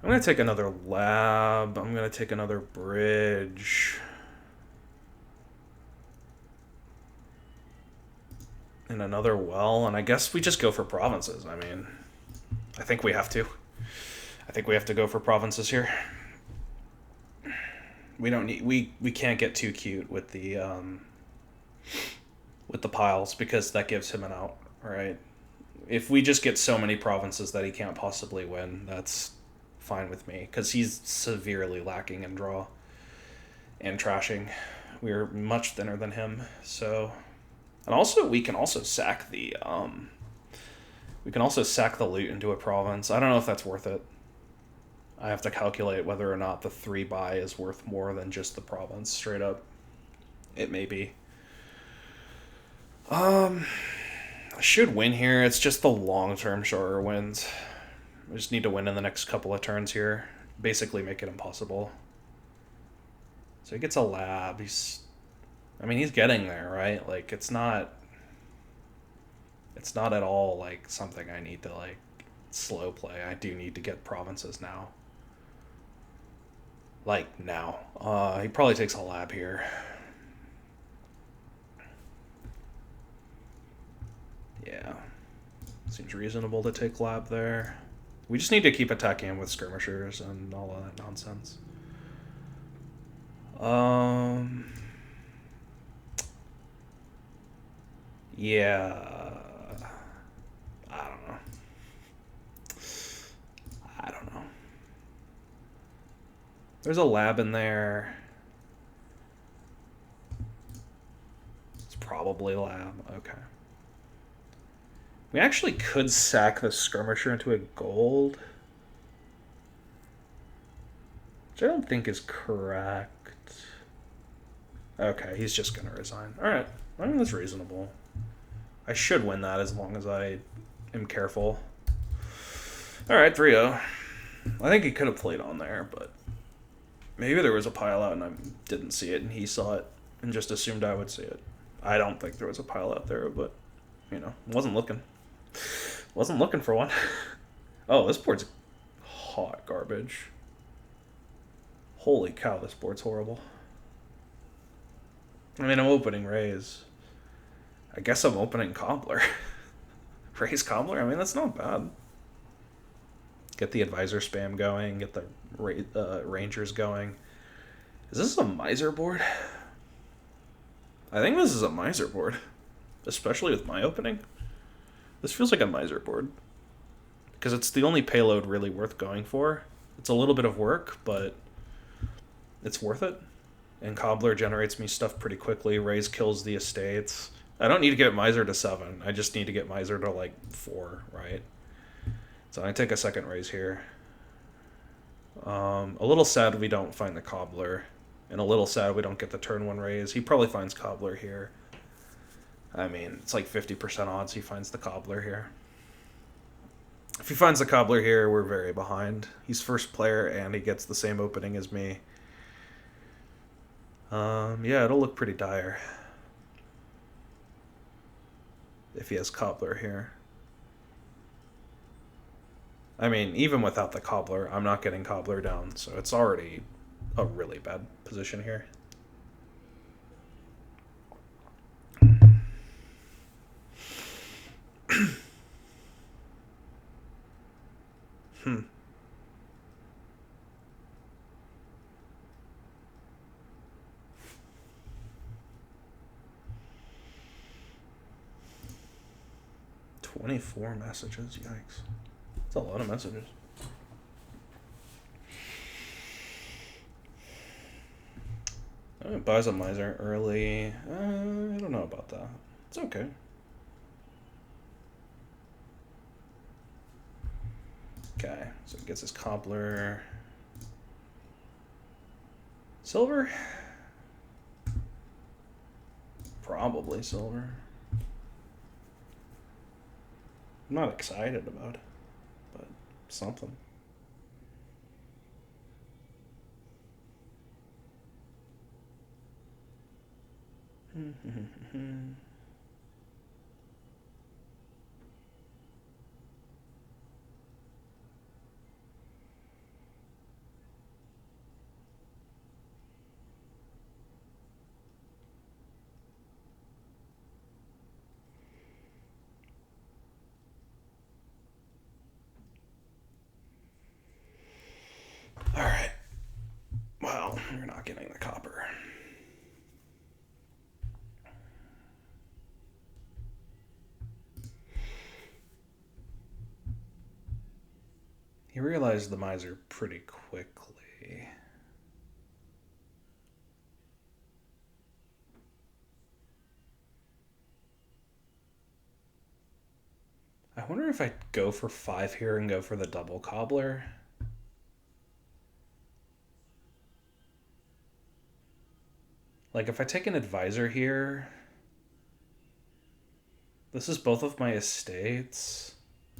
[SPEAKER 1] I'm gonna take another lab. I'm gonna take another bridge. And another well, and I guess we just go for provinces. I mean, I think we have to. I think we have to go for provinces here. We don't need we can't get too cute with the piles because that gives him an out, right? If we just get so many provinces that he can't possibly win, that's fine with me because he's severely lacking in draw and trashing. We're much thinner than him, so. And also, we can also sack the loot into a province. I don't know if that's worth it. I have to calculate whether or not the 3 buy is worth more than just the province. Straight up, it may be. I should win here. It's just the long-term Sharur wins. We just need to win in the next couple of turns here. Basically, make it impossible. So he gets a lab. He's getting there, right? Like, it's not at all, like, something I need to, like, slow play. I do need to get provinces now. Like, now. He probably takes a lab here. Yeah. Seems reasonable to take lab there. We just need to keep attacking him with skirmishers and all of that nonsense. Yeah. I don't know. There's a lab in there. It's probably lab. Okay. We actually could sack the skirmisher into a gold. Which I don't think is correct. Okay, he's just going to resign. Alright, I mean, that's reasonable. I should win that as long as I am careful. Alright, 3-0. I think he could have played on there, but maybe there was a pile out and I didn't see it and he saw it and just assumed I would see it. I don't think there was a pile out there, but, you know, wasn't looking. Wasn't looking for one. Oh, this board's hot garbage. Holy cow, this board's horrible. I mean, I'm opening Rays. I guess I'm opening Cobbler. Rays Cobbler? I mean, that's not bad. Get the advisor spam going. Get the Rangers going. Is this a miser board? I think this is a miser board. Especially with my opening. This feels like a miser board. Because it's the only payload really worth going for. It's a little bit of work, but it's worth it. And Cobbler generates me stuff pretty quickly. Rays kills the estates. I don't need to get Miser to 7. I just need to get Miser to, like, 4, right? So I take a second Rays here. A little sad we don't find the Cobbler. And a little sad we don't get the turn 1 Rays. He probably finds Cobbler here. I mean, it's like 50% odds he finds the Cobbler here. If he finds the Cobbler here, we're very behind. He's first player and he gets the same opening as me. Yeah, it'll look pretty dire if he has Cobbler here. I mean, even without the Cobbler, I'm not getting Cobbler down, so it's already a really bad position here. Hmm. "24 messages? Yikes. That's a lot of messages. It buys a miser early. I don't know about that. It's okay. Okay, so it gets his cobbler. Silver? Probably silver. I'm not excited about it, but something. All right. Well, you're not getting the copper. He realized the miser pretty quickly. I wonder if I go for 5 here and go for the double cobbler. Like, if I take an advisor here, this is both of my estates.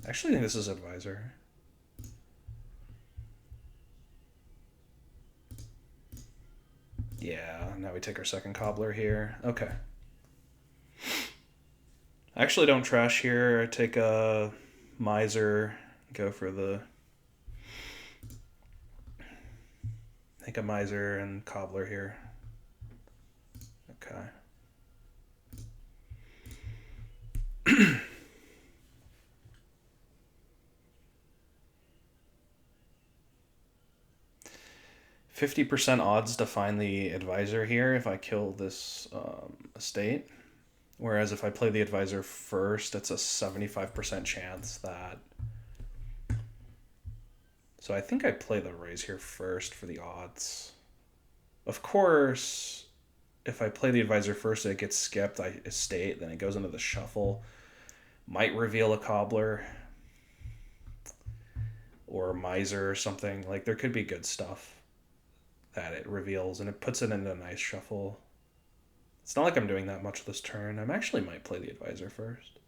[SPEAKER 1] I actually think this is advisor. Yeah, now we take our second cobbler here. Okay. I actually don't trash here. I take a miser, go for the... Take a miser and cobbler here. Okay. 50% odds to find the advisor here if I kill this estate. Whereas if I play the advisor first, it's a 75% chance that... So I think I play the raise here first for the odds. Of course, if I play the advisor first, it gets skipped. I estate, then it goes into the shuffle. Might reveal a cobbler or a miser or something. Like, there could be good stuff that it reveals, and it puts it into a nice shuffle. It's not like I'm doing that much this turn. I actually might play the advisor first.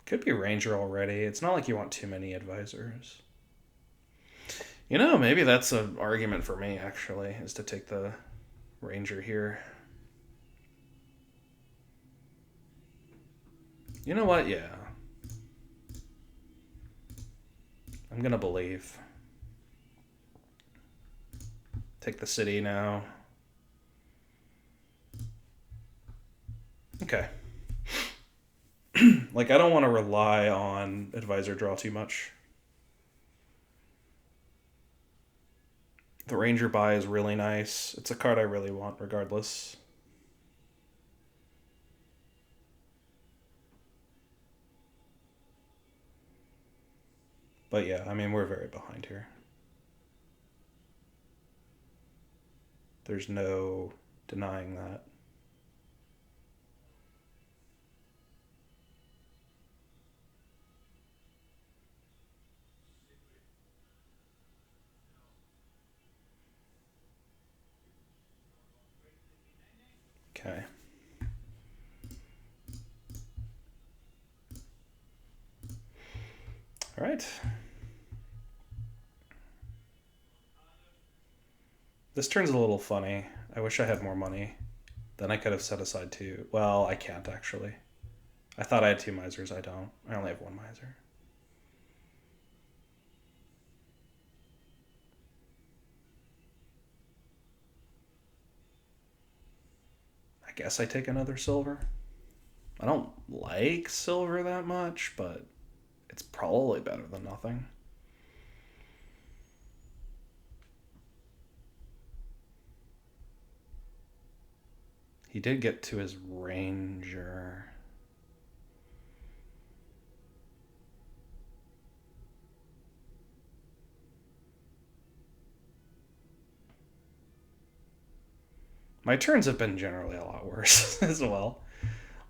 [SPEAKER 1] Could be ranger already. It's not like you want too many advisors. You know, maybe that's an argument for me, actually, is to take the ranger here. You know what? Yeah. I'm gonna believe. Take the city now. Okay. Like, I don't want to rely on advisor draw too much. The ranger buy is really nice. It's a card I really want regardless. But yeah, I mean, we're very behind here. There's no denying that. Okay. All right. This turn's a little funny. I wish I had more money. Then I could have set aside 2. Well, I can't actually. I thought I had 2 misers. I don't. I only have 1 miser. guess I take another silver. I don't like silver that much, but it's probably better than nothing. He did get to his ranger. My turns have been generally a lot worse as well.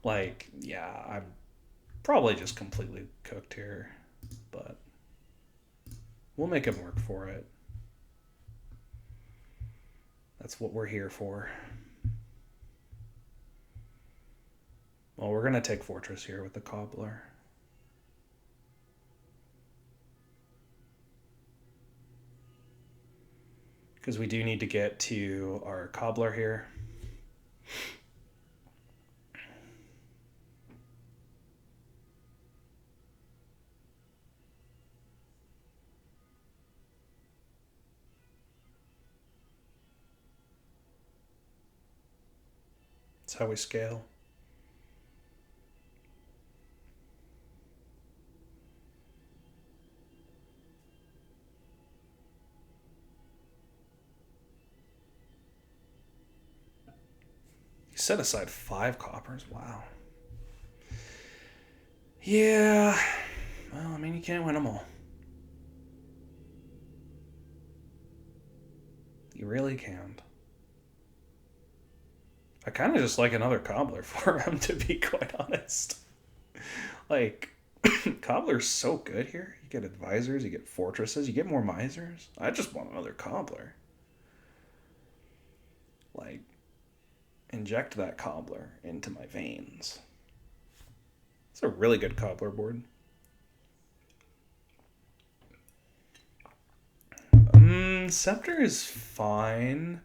[SPEAKER 1] Like, yeah, I'm probably just completely cooked here, but we'll make him work for it. That's what we're here for. Well, we're going to take Fortress here with the Cobbler. Because we do need to get to our Cobbler here. That's how we scale. He set aside 5 coppers. Wow. Yeah. Well, I mean, you can't win them all. You really can't. I kind of just like another Cobbler for him, to be quite honest. Like, Cobbler's so good here. You get advisors, you get fortresses, you get more misers. I just want another Cobbler. Like, inject that Cobbler into my veins. It's a really good Cobbler board. Scepter is fine,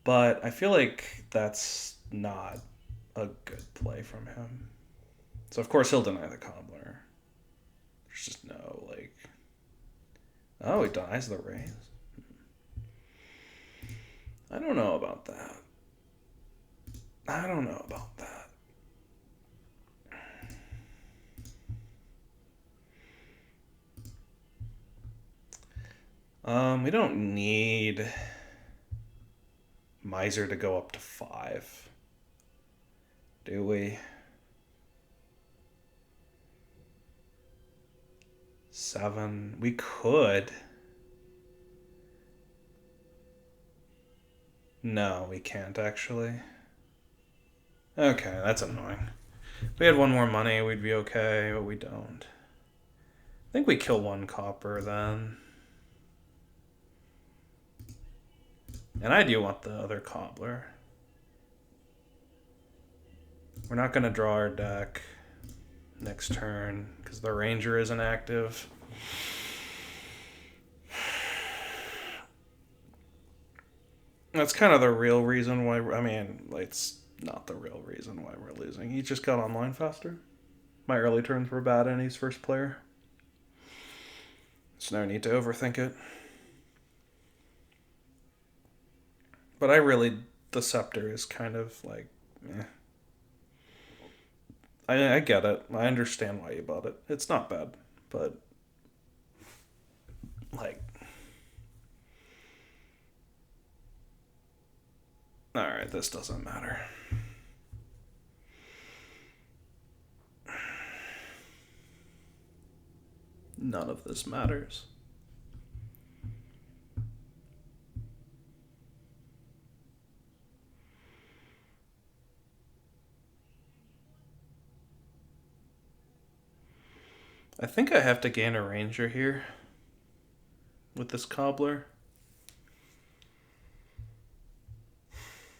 [SPEAKER 1] but I feel like that's not a good play from him. So of course he'll deny the Cobbler. There's just no, like... Oh, he denies the raise. I don't know about that. I don't know about that. We don't need Miser to go up to 5. Do we? 7. We could. No, we can't actually. Okay, that's annoying. If we had one more money, we'd be okay, but we don't. I think we kill 1 copper then. And I do want the other Cobbler. We're not going to draw our deck next turn because the Ranger isn't active. That's kind of the real reason why... I mean, it's not the real reason why we're losing. He just got online faster. My early turns were bad and he's first player. There's no need to overthink it. But I really... The Scepter is kind of like... Eh. I get it. I understand why you bought it. It's not bad. But... Like... Alright, this doesn't matter. None of this matters. I think I have to gain a Ranger here with this Cobbler.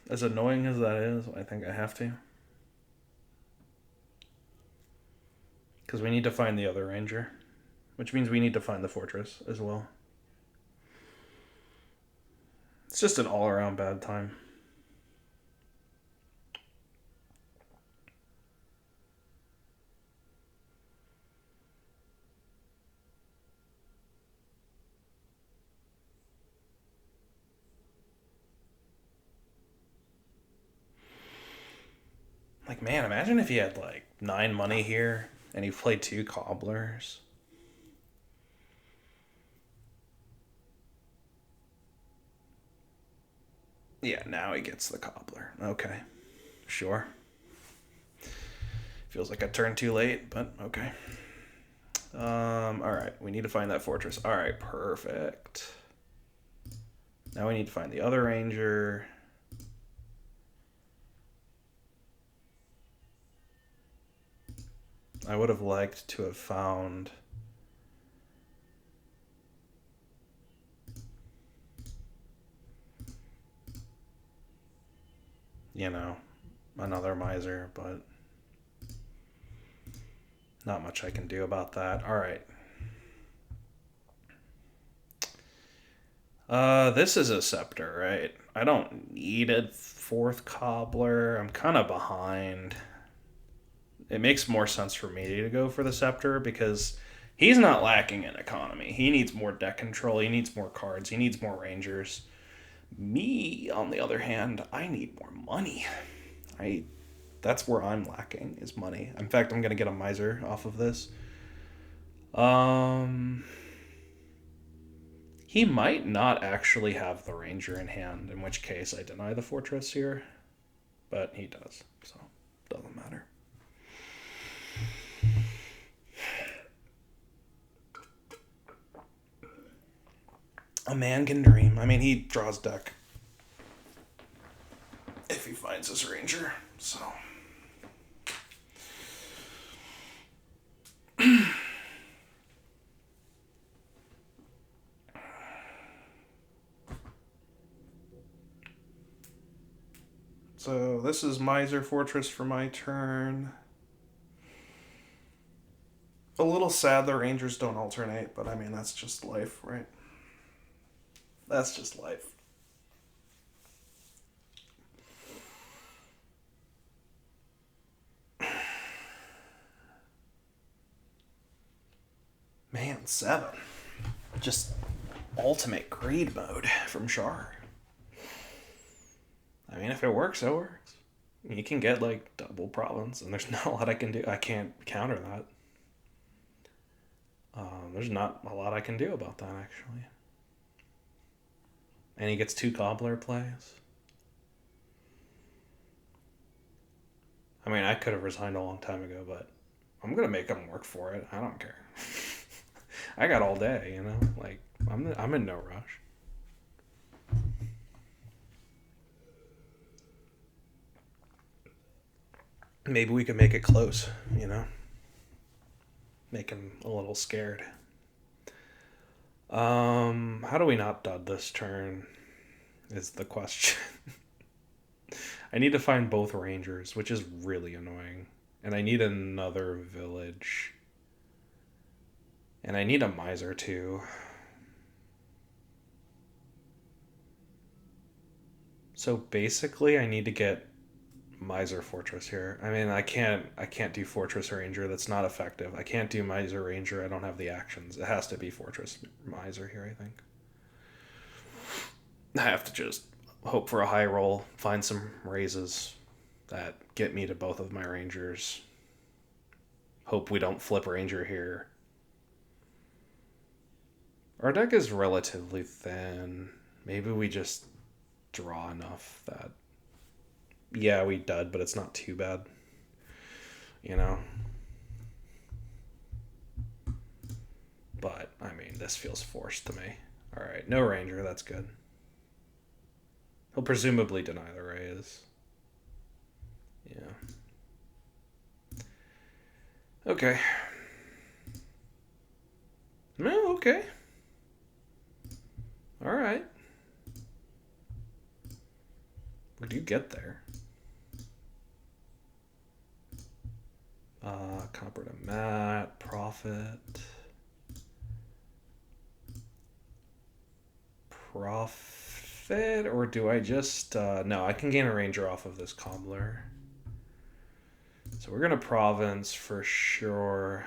[SPEAKER 1] As annoying as that is, I think I have to. Because we need to find the other Ranger. Which means we need to find the Fortress as well. It's just an all-around bad time. Like, man, imagine if he had like 9 money here and he played 2 cobblers. Yeah, now he gets the cobbler. Okay. Sure. Feels like a turn too late, but okay. Alright, we need to find that fortress. Alright, perfect. Now we need to find the other ranger. I would have liked to have found... you know, another miser, but not much I can do about that. All right. This is a scepter, right? I don't need a 4th cobbler. I'm kind of behind. It makes more sense for me to go for the scepter because he's not lacking in economy. He needs more deck control. He needs more cards. He needs more rangers. Me, on the other hand, I need more money. That's where I'm lacking, is money. In fact, I'm gonna get a miser off of this. He might not actually have the ranger in hand, in which case I deny the fortress here. But he does, so doesn't matter. A man can dream. I mean, he draws deck if he finds his ranger, so... So this is Miser Fortress for my turn. A little sad the Rangers don't alternate, but I mean, that's just life, right? That's just life. Man, 7. Just ultimate greed mode from Sharur. I mean, if it works, it works. You can get, like, double province, and there's not a lot I can do. I can't counter that. There's not a lot I can do about that, actually. And he gets 2 cobbler plays. I mean, I could have resigned a long time ago, but I'm going to make him work for it. I don't care. I got all day, you know? Like, I'm in no rush. Maybe we could make it close, you know? Make him a little scared. How do we not dud this turn is the question. I need to find both rangers, which is really annoying. And I need another village. And I need a miser too. So basically I need to get miser fortress here. I mean, I can't do fortress ranger. That's not effective. I can't do miser ranger. I don't have the actions. It has to be fortress miser here, I think. I have to just hope for a high roll, find some raises that get me to both of my rangers. Hope we don't flip ranger here. Our deck is relatively thin. Maybe we just draw enough that... yeah, we dud, but it's not too bad. You know? But, I mean, this feels forced to me. Alright, no ranger, that's good. He'll presumably deny the raise. Yeah. Okay. No, okay. Alright. What do you get there? Copper to mat, profit. Profit, or do I just... no, I can gain a ranger off of this cobbler. So we're going to province for sure.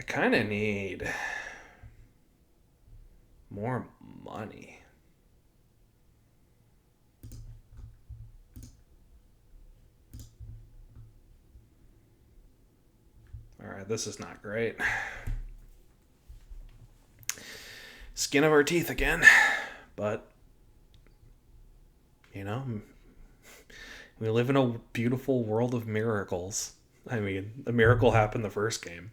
[SPEAKER 1] kind of need more money. All right, this is not great. Skin of our teeth again. But, you know, we live in a beautiful world of miracles. I mean, the miracle happened the first game.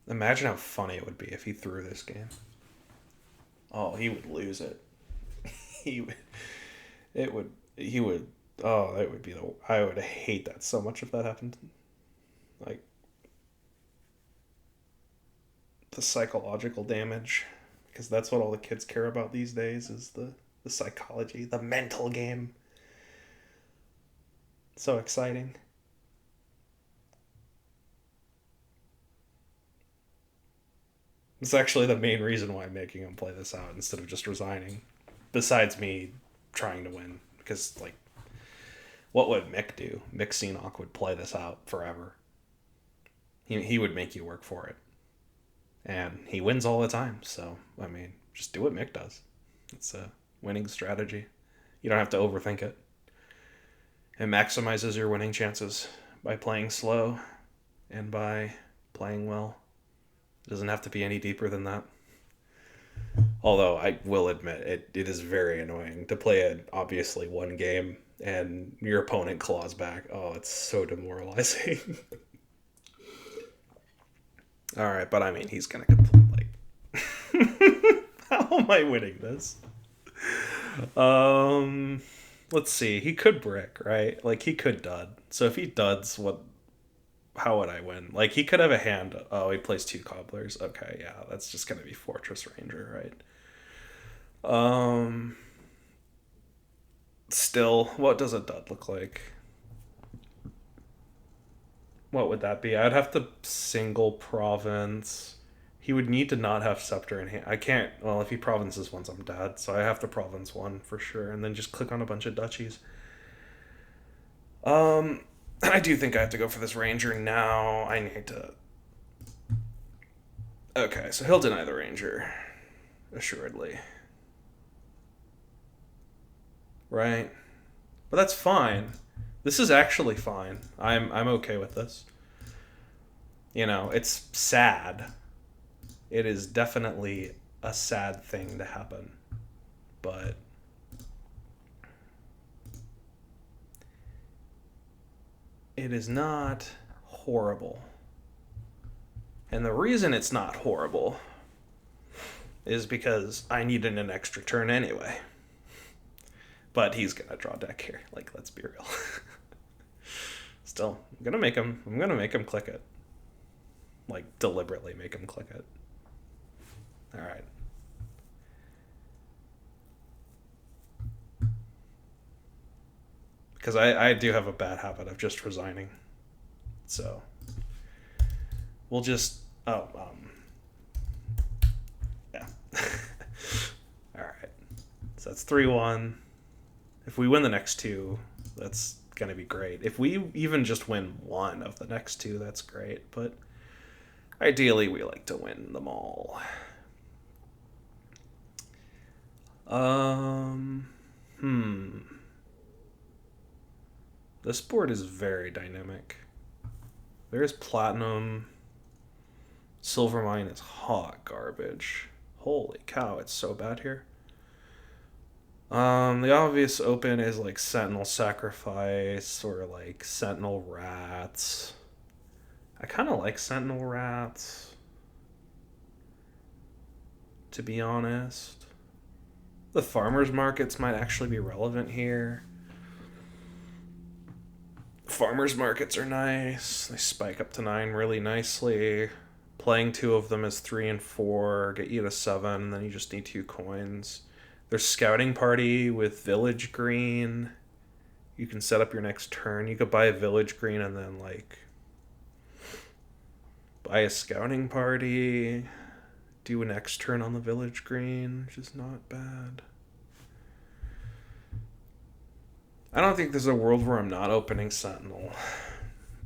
[SPEAKER 1] Imagine how funny it would be if he threw this game. Oh, he would lose it. he would. It would. He would. Oh, that would be the. I would hate that so much if that happened. Like the psychological damage, because that's what all the kids care about these days is the psychology, the mental game. So exciting. It's actually the main reason why I'm making him play this out instead of just resigning. Besides me trying to win. Because, like, what would Mick do? Mick Seanock would play this out forever. He would make you work for it. And he wins all the time. So, I mean, just do what Mick does. It's a winning strategy. You don't have to overthink it. It maximizes your winning chances by playing slow and by playing well. It doesn't have to be any deeper than that. Although I will admit, it is very annoying to play an obviously one game and your opponent claws back. Oh, it's so demoralizing. All right, but I mean, he's going to complete, like... How am I winning this? Let's see. He could brick, right? Like, he could dud. So if he duds, how would I win? Like, he could have a hand. Oh, he plays 2 cobblers. Okay, yeah, that's just gonna be Fortress Ranger, right? Still, what does a dud look like? What would that be? I'd have to single province. He would need to not have scepter in hand. I can't. Well, if he provinces once, I'm dead. So I have to province one for sure, and then just click on a bunch of duchies. I do think I have to go for this ranger now. I need to... Okay, so he'll deny the ranger. Assuredly. Right? But that's fine. This is actually fine. I'm okay with this. You know, it's sad. It is definitely a sad thing to happen. But... it is not horrible. And the reason it's not horrible is because I needed an extra turn anyway. But he's gonna draw deck here. Like, let's be real. Still, I'm gonna make him click it. Like, deliberately make him click it. Alright. Because I do have a bad habit of just resigning. So we'll just yeah. Alright. So that's 3-1. If we win the next 2, that's gonna be great. If we even just win 1 of the next 2, that's great. But ideally we like to win them all. This board is very dynamic. There's platinum. Silver mine is hot garbage. Holy cow, it's so bad here. The obvious open is like Sentinel Sacrifice or like Sentinel Rats. I kind of like Sentinel Rats, to be honest. The farmers markets might actually be relevant here. Farmers markets are nice. They spike up to 9 really nicely. Playing 2 of them is 3 and 4, get you to 7, and then you just need 2 coins. There's scouting party with village green. You can set up your next turn. You could buy a village green and then like buy a scouting party. Do a next turn on the village green, which is not bad. I don't think there's a world where I'm not opening Sentinel,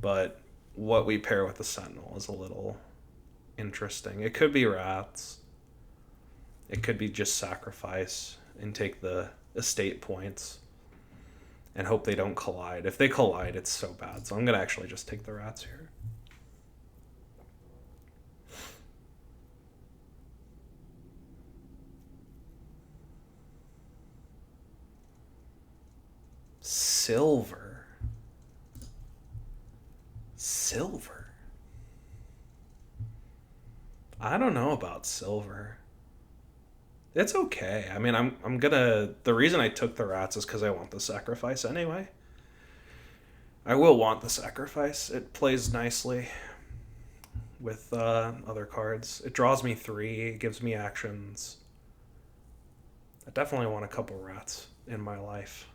[SPEAKER 1] but what we pair with the Sentinel is a little interesting. It could be rats. It could be just sacrifice and take the estate points and hope they don't collide. If they collide, it's so bad. So I'm going to actually just take the rats here. Silver. Silver. I don't know about silver. It's okay. I mean, I'm gonna. The reason I took the rats is because I want the sacrifice anyway. I will want the sacrifice. It plays nicely with other cards. It draws me 3. It gives me actions. I definitely want a couple rats in my life.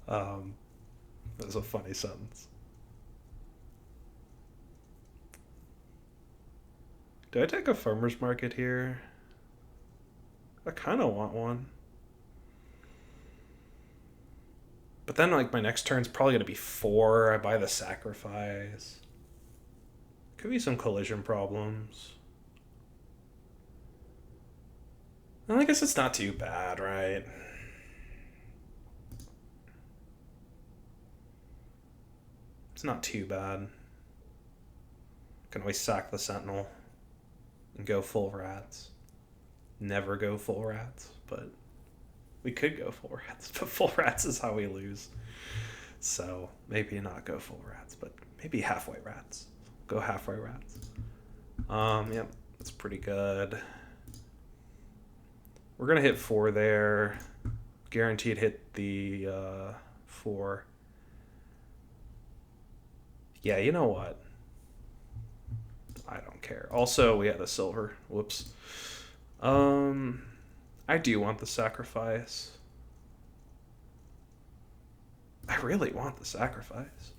[SPEAKER 1] That was a funny sentence. Do I take a farmer's market here? I kind of want one. But then, like, my next turn's probably going to be 4. I buy the sacrifice. Could be some collision problems. Well, I guess it's not too bad, right? It's not too bad. Can always sack the Sentinel and go full rats. Never go full rats, but we could go full rats. But full rats is how we lose. So maybe not go full rats, but maybe halfway rats. Go halfway rats. Yep, that's pretty good. We're gonna hit 4 there. Guaranteed hit the 4. Yeah, you know what? I don't care. Also, we had a silver. Whoops. I do want the sacrifice. I really want the sacrifice.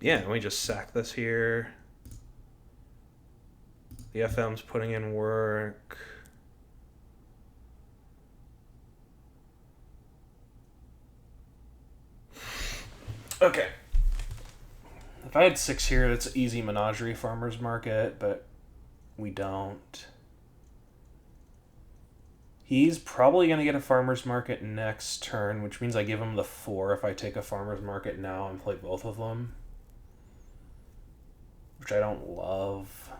[SPEAKER 1] Yeah, we just sack this here. The FM's putting in work. Okay. If I had 6 here, that's easy menagerie farmer's market, but we don't. He's probably going to get a farmer's market next turn, which means I give him the 4 if I take a farmer's market now and play both of them. Which I don't love.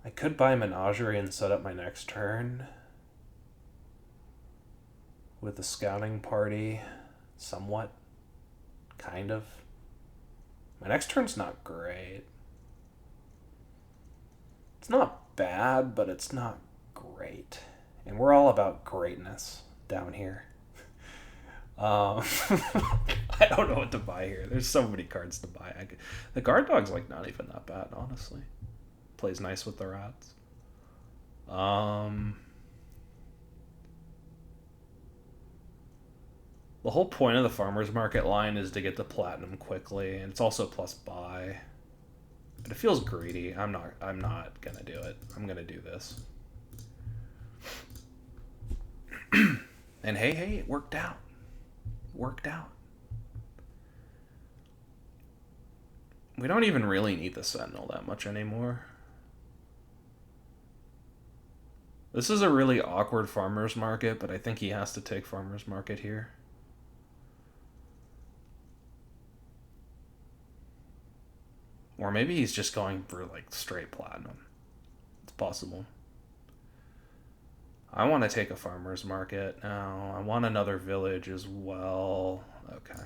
[SPEAKER 1] I could buy menagerie and set up my next turn with the scouting party, somewhat, kind of. My next turn's not great. It's not bad, but it's not great. And we're all about greatness down here. I don't know what to buy here. There's so many cards to buy. The guard dog's like not even that bad, honestly. Plays nice with the rats. The whole point of the farmer's market line is to get the platinum quickly, and it's also plus buy. But it feels greedy. I'm not gonna do it. I'm gonna do this. And hey, it worked out. Worked out. We don't even really need the Sentinel that much anymore. This is a really awkward farmer's market, but I think he has to take farmer's market here. Or maybe he's just going for like straight platinum. It's possible. I want to take a farmer's market now. I want another village as well. Okay.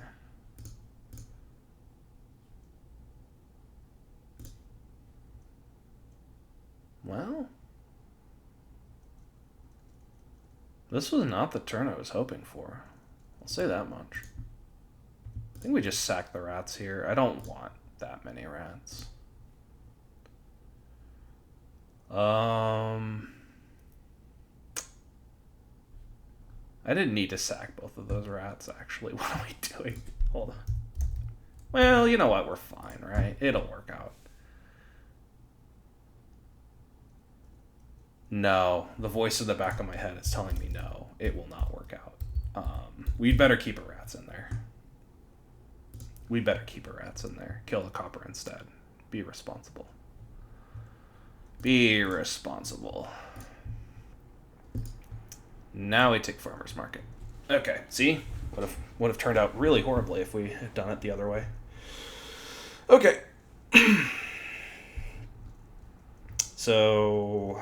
[SPEAKER 1] Well, this was not the turn I was hoping for. I'll say that much. I think we just sack the rats here. I don't want that many rats. I didn't need to sack both of those rats, actually. What am I doing? Hold on. Well, you know what? We're fine, right? It'll work out. No, the voice in the back of my head is telling me no, it will not work out. We'd better keep a rats in there. We better keep a rats in there. Kill the copper instead. Be responsible. Be responsible. Now we take farmer's market. Okay, see? Would have turned out really horribly if we had done it the other way. Okay. So,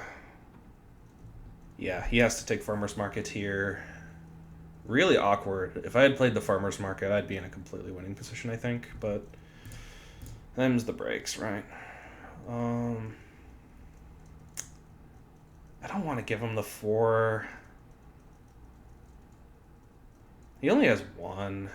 [SPEAKER 1] yeah, he has to take farmer's market here. Really awkward. If I had played the farmer's market, I'd be in a completely winning position, I think. But them's the breaks, right? I don't want to give him the 4. He only has 1.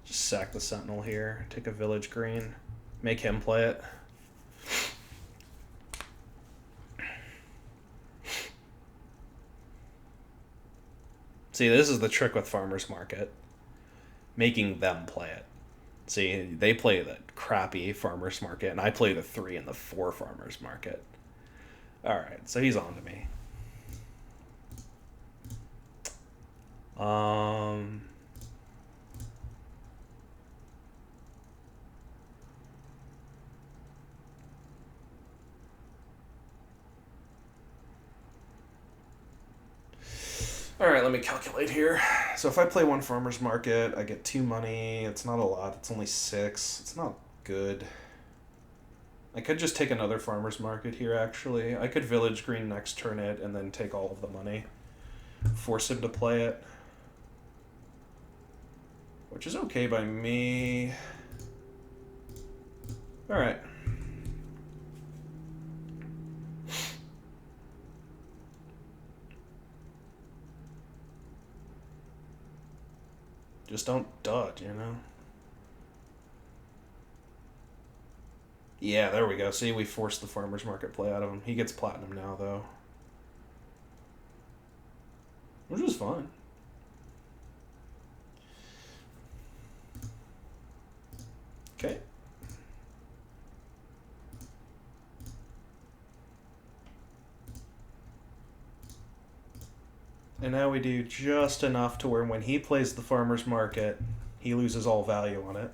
[SPEAKER 1] Just sack the sentinel here. Take a village green. Make him play it. See, this is the trick with farmer's market. Making them play it. See, they play the crappy farmer's market, and I play the 3 and the 4 farmer's market. Alright, so he's on to me. Alright, let me calculate here. So if I play 1 farmer's market, I get 2 money. It's not a lot. It's only 6. It's not good. I could just take another farmer's market here, actually. I could village green next turn it and then take all of the money. Force him to play it. Which is okay by me. Alright. Just don't dud, you know? Yeah, there we go. See, we forced the farmer's market play out of him. He gets platinum now, though. Which is fine. Okay. And now we do just enough to where when he plays the farmer's market, he loses all value on it.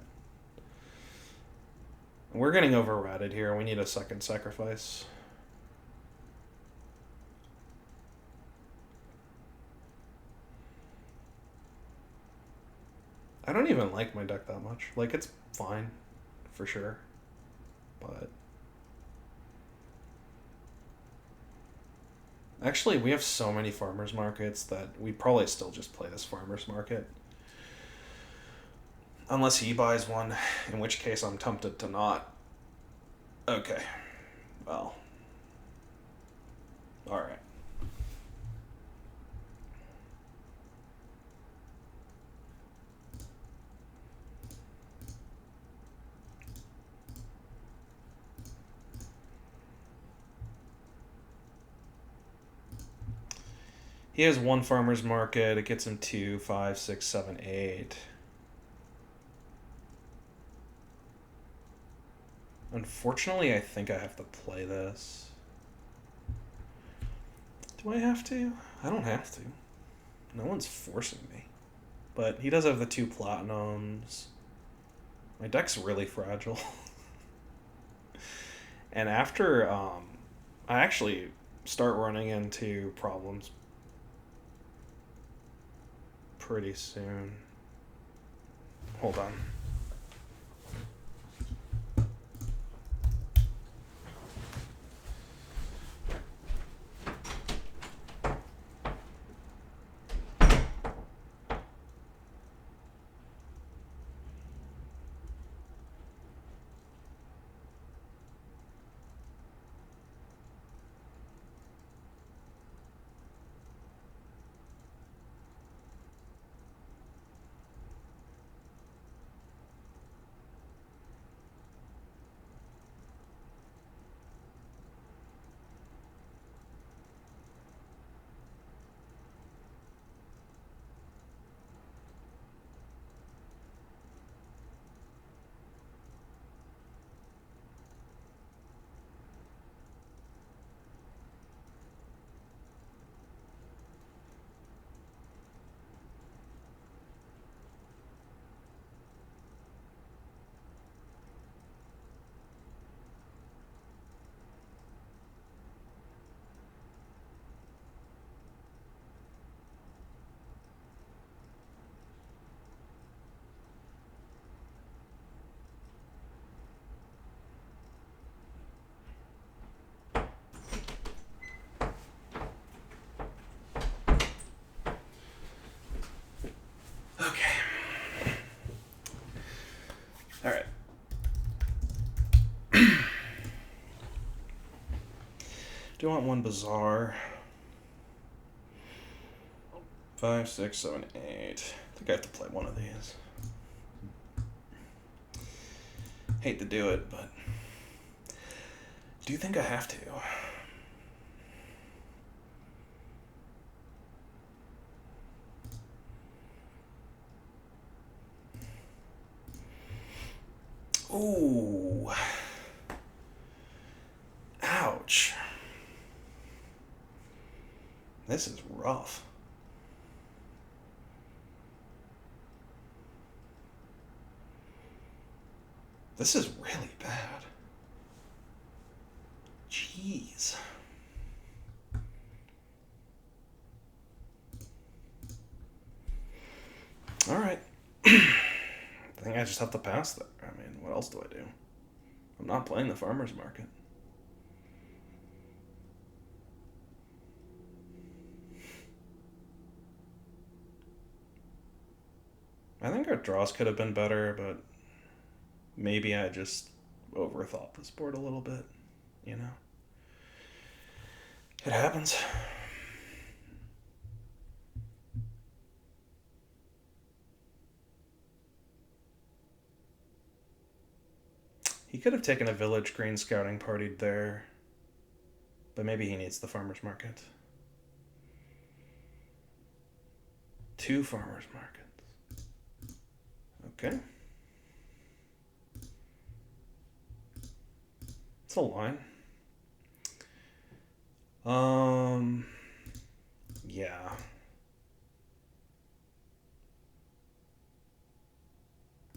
[SPEAKER 1] We're getting over-ratted here. We need a second sacrifice. I don't even like my deck that much. Like, it's fine, for sure. But actually, we have so many farmers markets that we probably still just play this farmers market. Unless he buys one, in which case I'm tempted to not. Okay. Well. Alright. He has 1 farmer's market. It gets him 2, 5, 6, 7, 8. Unfortunately, I think I have to play this. Do I have to? I don't have to. No one's forcing me. But he does have the 2 platinums. My deck's really fragile. And after I actually start running into problems pretty soon. Hold on. Do I want one bazaar? 5, 6, 7, 8. I think I have to play one of these. Hate to do it, but do you think I have to? Ooh. Ouch. This is rough. This is really bad. Jeez. All right. I think I just have to pass there. I mean, what else do I do? I'm not playing the farmer's market. I think our draws could have been better, but maybe I just overthought this board a little bit, you know? It happens. He could have taken a village green scouting party there, but maybe he needs the farmer's market. 2 farmer's markets. Okay. It's a line. Yeah.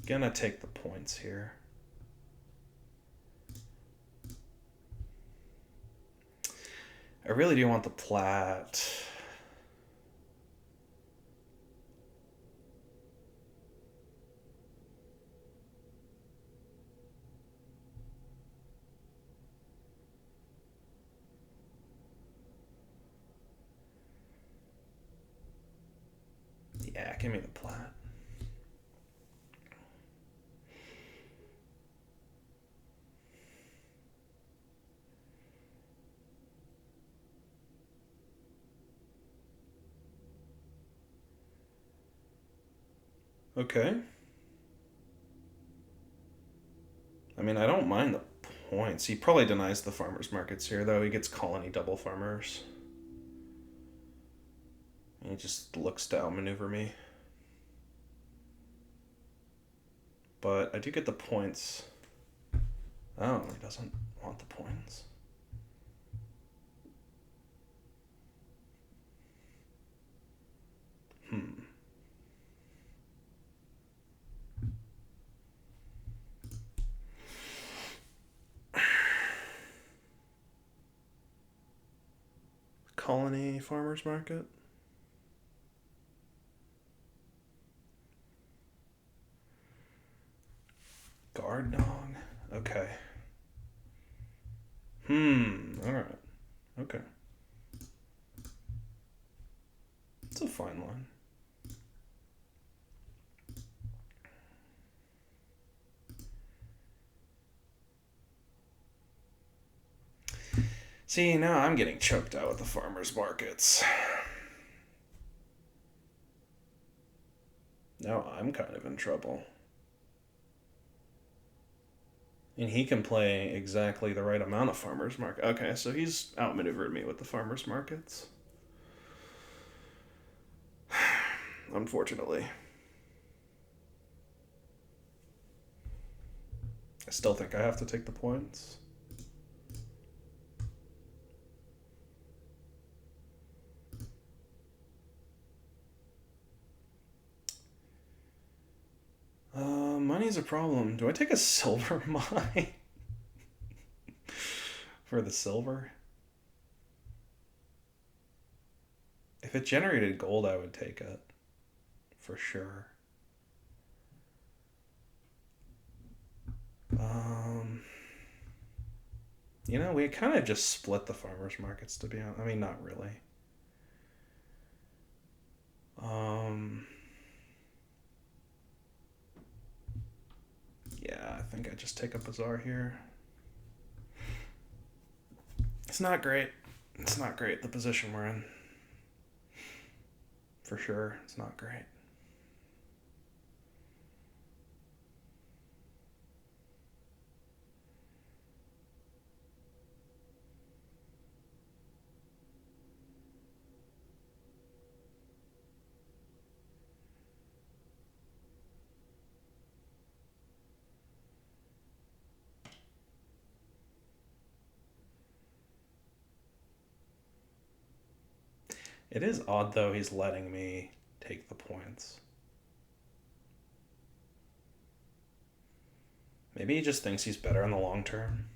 [SPEAKER 1] Gonna take the points here. I really do want the plat. Yeah, give me the plat. Okay. I mean, I don't mind the points. He probably denies the farmers markets here, though. He gets colony double farmers. And he just looks to outmaneuver me. But I do get the points. Oh, he doesn't want the points. Colony farmers market. Guard dog. Okay. Alright. Okay. It's a fine line. See, now I'm getting choked out with the farmers markets. Now I'm kind of in trouble. And he can play exactly the right amount of farmers market. Okay, so he's outmaneuvered me with the farmers markets. Unfortunately. I still think I have to take the points. Money's a problem. Do I take a silver mine? For the silver? If it generated gold, I would take it. For sure. You know, we kind of just split the farmers markets, to be honest. I mean, not really. Yeah, I think I just take a bazaar here. It's not great. It's not great, the position we're in. For sure, it's not great. It is odd, though, he's letting me take the points. Maybe he just thinks he's better in the long term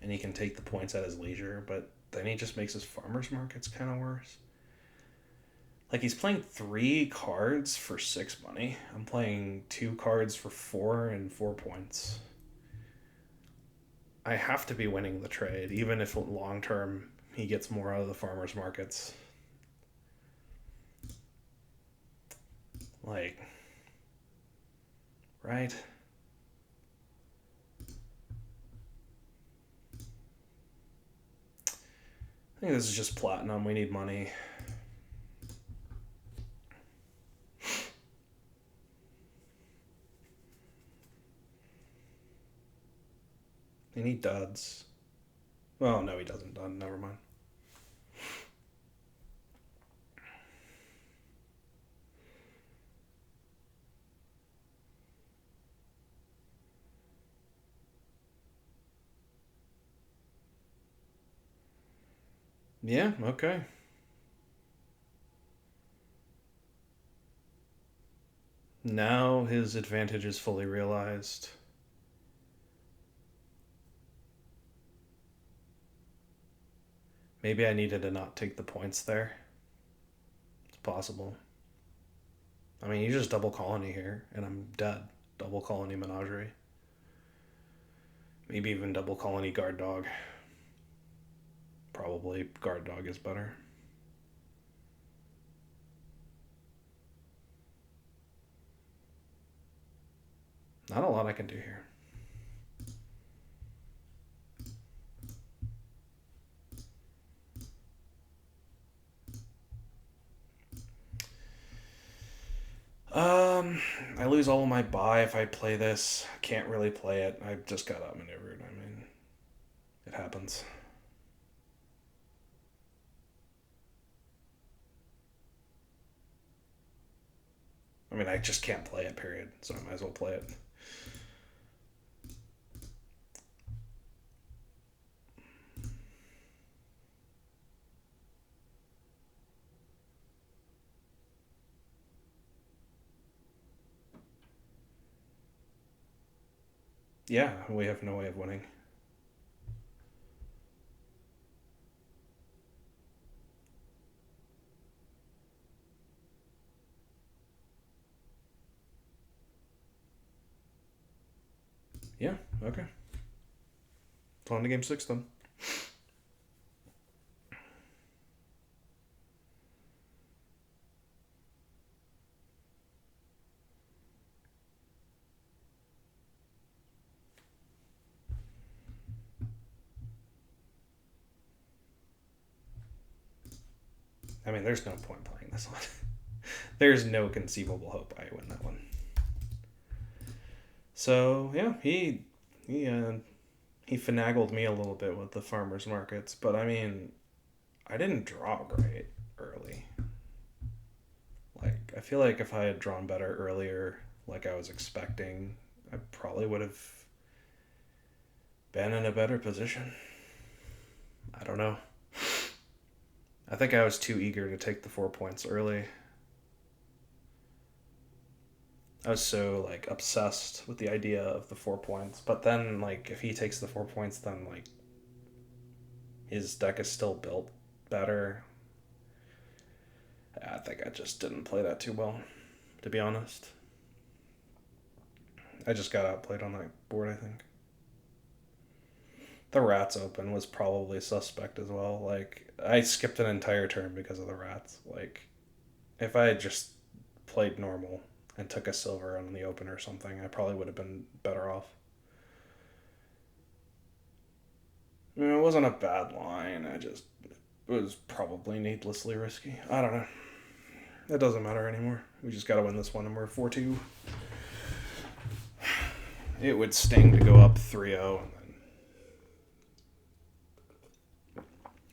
[SPEAKER 1] and he can take the points at his leisure, but then he just makes his farmer's markets kind of worse. Like, he's playing 3 cards for 6 money. I'm playing 2 cards for 4 and 4 points. I have to be winning the trade, even if long term he gets more out of the farmer's markets. Like, right? I think this is just platinum. We need money. They need duds. Well, no, he doesn't dud. Never mind. Yeah, okay. Now his advantage is fully realized. Maybe I needed to not take the points there. It's possible. I mean, you just double colony here, and I'm dead. Double colony menagerie. Maybe even double colony guard dog. Probably guard dog is better. Not a lot I can do here. I lose all of my buy if I play this. I can't really play it. I just got outmaneuvered. I mean, it happens. I mean, I just can't play it, period. So I might as well play it. Yeah, we have no way of winning. Yeah, okay. It's on to game 6 then. I mean, there's no point playing this one. There's no conceivable hope I win that one. So yeah, he finagled me a little bit with the farmers markets, but I mean, I didn't draw great early. Like, I feel like if I had drawn better earlier, like I was expecting, I probably would have been in a better position. I don't know. I think I was too eager to take the 4 points early. I was so like obsessed with the idea of the 4 points, but then like if he takes the 4 points, then like his deck is still built better. I think I just didn't play that too well, to be honest. I just got outplayed on that board, I think. The rats open was probably suspect as well. Like, I skipped an entire turn because of the rats. Like, if I had just played normal and took a silver on the open or something, I probably would have been better off. I mean, it wasn't a bad line. I just was probably needlessly risky. I don't know. It doesn't matter anymore. We just gotta win this one, and we're 4-2. It would sting to go up 3-0,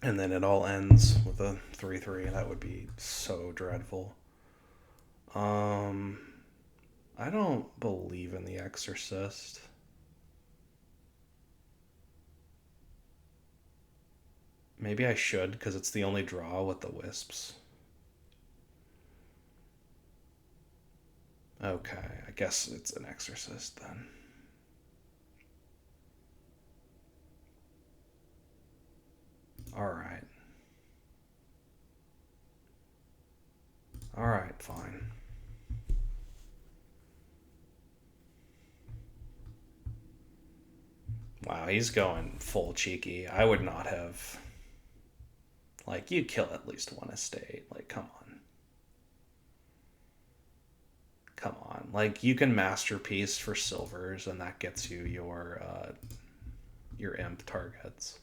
[SPEAKER 1] and then it all ends with a 3-3. That would be so dreadful. I don't believe in The Exorcist. Maybe I should, because it's the only draw with the Wisps. Okay, I guess it's an Exorcist then. Alright. Alright, fine. Wow, he's going full cheeky. I would not have. Like, you kill at least one estate. Like, come on. Come on. Like, you can masterpiece for silvers, and that gets you your imp targets.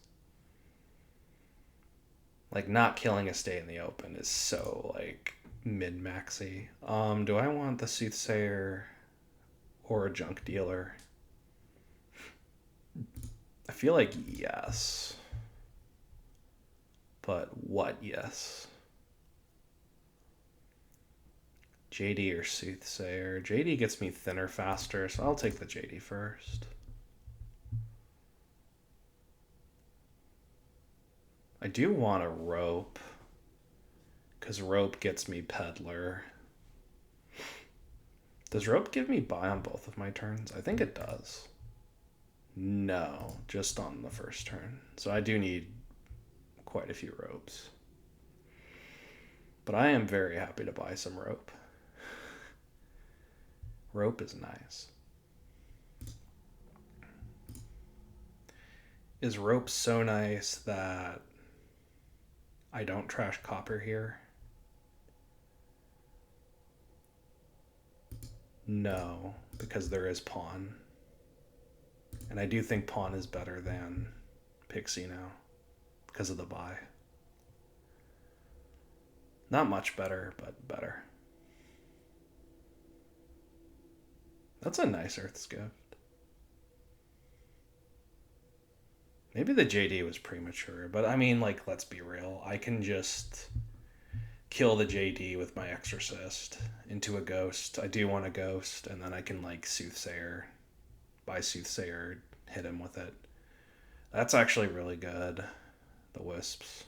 [SPEAKER 1] Like, not killing a state in the open is so, like, mid-maxy. Do I want the Soothsayer or a junk dealer? I feel like yes. But what yes? JD or Soothsayer? JD gets me thinner faster, so I'll take the JD first. I do want a rope, because rope gets me peddler. Does rope give me buy on both of my turns? I think it does. No, just on the first turn. So I do need quite a few ropes. But I am very happy to buy some rope. Rope is nice. Is rope so nice that I don't trash copper here? No, because there is pawn. And I do think pawn is better than pixie now because of the buy. Not much better, but better. That's a nice Earth's Gift. Maybe the JD was premature, but I mean, like, let's be real. I can just kill the JD with my Exorcist into a ghost. I do want a ghost, and then I can, like, Soothsayer, buy Soothsayer, hit him with it. That's actually really good, the Wisps.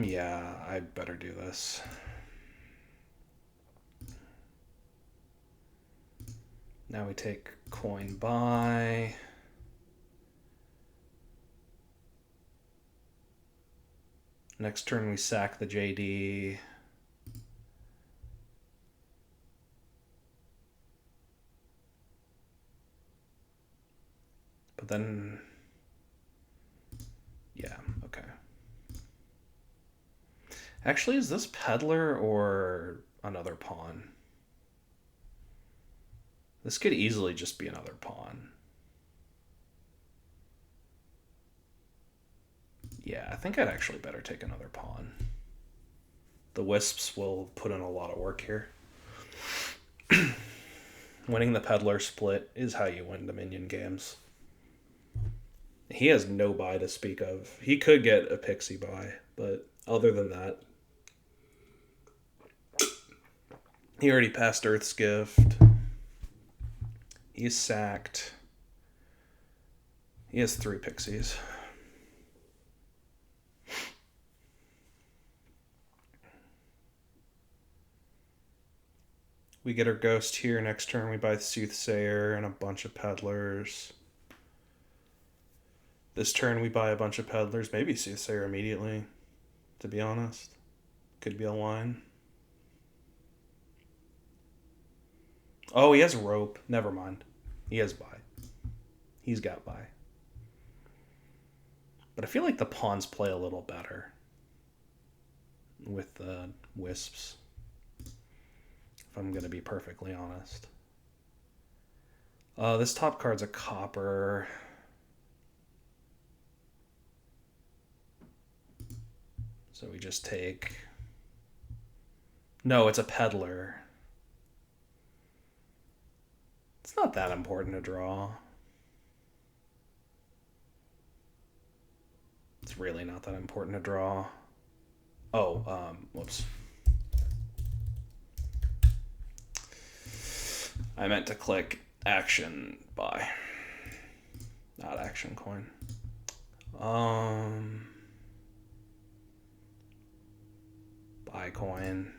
[SPEAKER 1] Yeah, I better do this. Now we take coin buy. Next turn we sack the JD. But then, yeah, okay. Actually, is this peddler or another pawn? This could easily just be another pawn. Yeah, I think I'd actually better take another pawn. The Wisps will put in a lot of work here. Winning the peddler split is how you win Dominion games. He has no buy to speak of. He could get a pixie buy, but other than that, he already passed Earth's Gift. He's sacked. He has 3 pixies. We get our ghost here. Next turn we buy the Soothsayer and a bunch of peddlers. This turn we buy a bunch of peddlers. Maybe Soothsayer immediately, to be honest. Could be a line. Oh, he has rope. Never mind. He has buy. He's got buy. But I feel like the pawns play a little better with the Wisps, if I'm going to be perfectly honest. This top card's a copper. So we just take... No, it's a peddler. It's not that important to draw. It's really not that important to draw. Oh, whoops. I meant to click action buy, not action coin. Buy coin.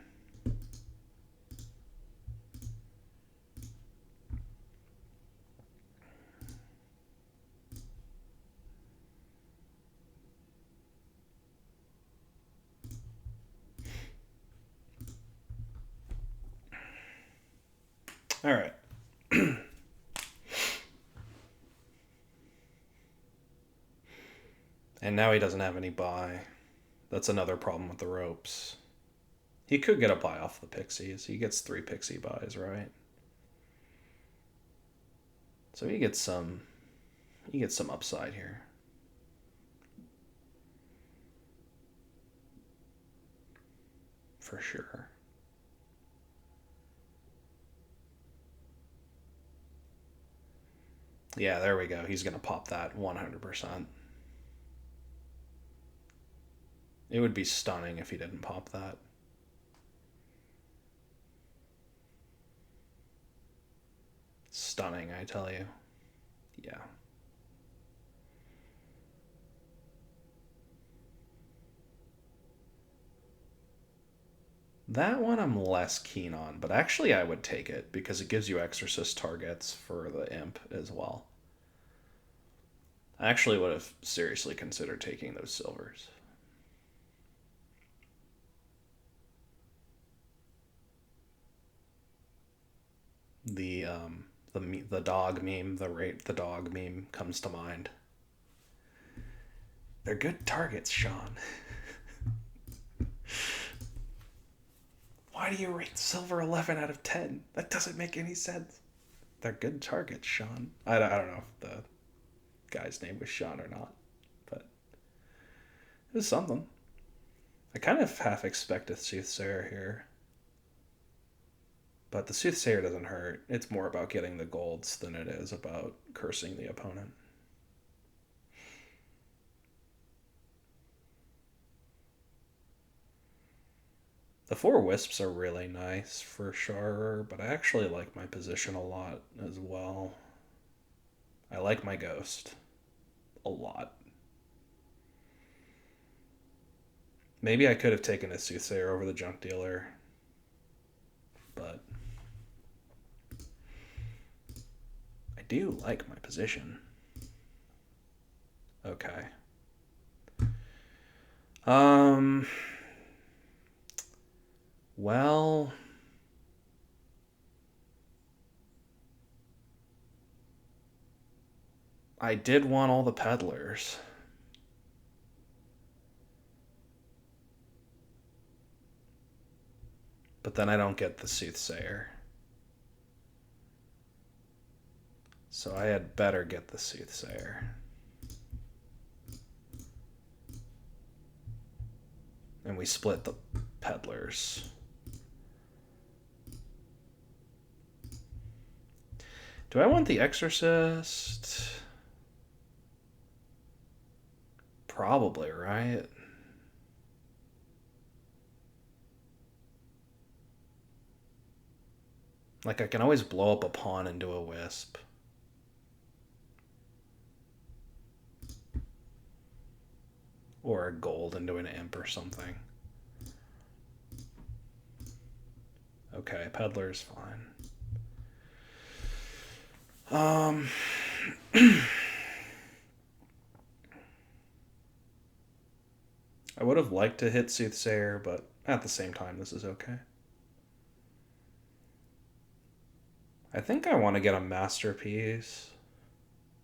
[SPEAKER 1] All right. And now he doesn't have any buy. That's another problem with the ropes. He could get a buy off the pixies. He gets 3 pixie buys, right? So he gets some upside here. For sure. Yeah, there we go. He's going to pop that 100%. It would be stunning if he didn't pop that. Stunning, I tell you. Yeah. That one I'm less keen on, but actually I would take it because it gives you exorcist targets for the imp as well. I actually would have seriously considered taking those silvers. The dog meme, the dog meme comes to mind. They're good targets, Sean. Why do you rate silver 11 out of 10? That doesn't make any sense. They're good targets, Sean. I don't know if the guy's name was Sean or not, but it was something. I kind of half expect a soothsayer here. But the soothsayer doesn't hurt. It's more about getting the golds than it is about cursing the opponent. The 4 wisps are really nice for Sharur, but I actually like my position a lot as well. I like my ghost a lot. Maybe I could have taken a soothsayer over the junk dealer, but I do like my position. Okay. Well, I did want all the peddlers. But then I don't get the soothsayer. So I had better get the soothsayer. And we split the peddlers. Do I want the exorcist? Probably, right? Like, I can always blow up a pawn into a wisp. Or a gold into an imp or something. Okay, peddler's fine. I would have liked to hit soothsayer, but at the same time, this is okay. I think I want to get a masterpiece,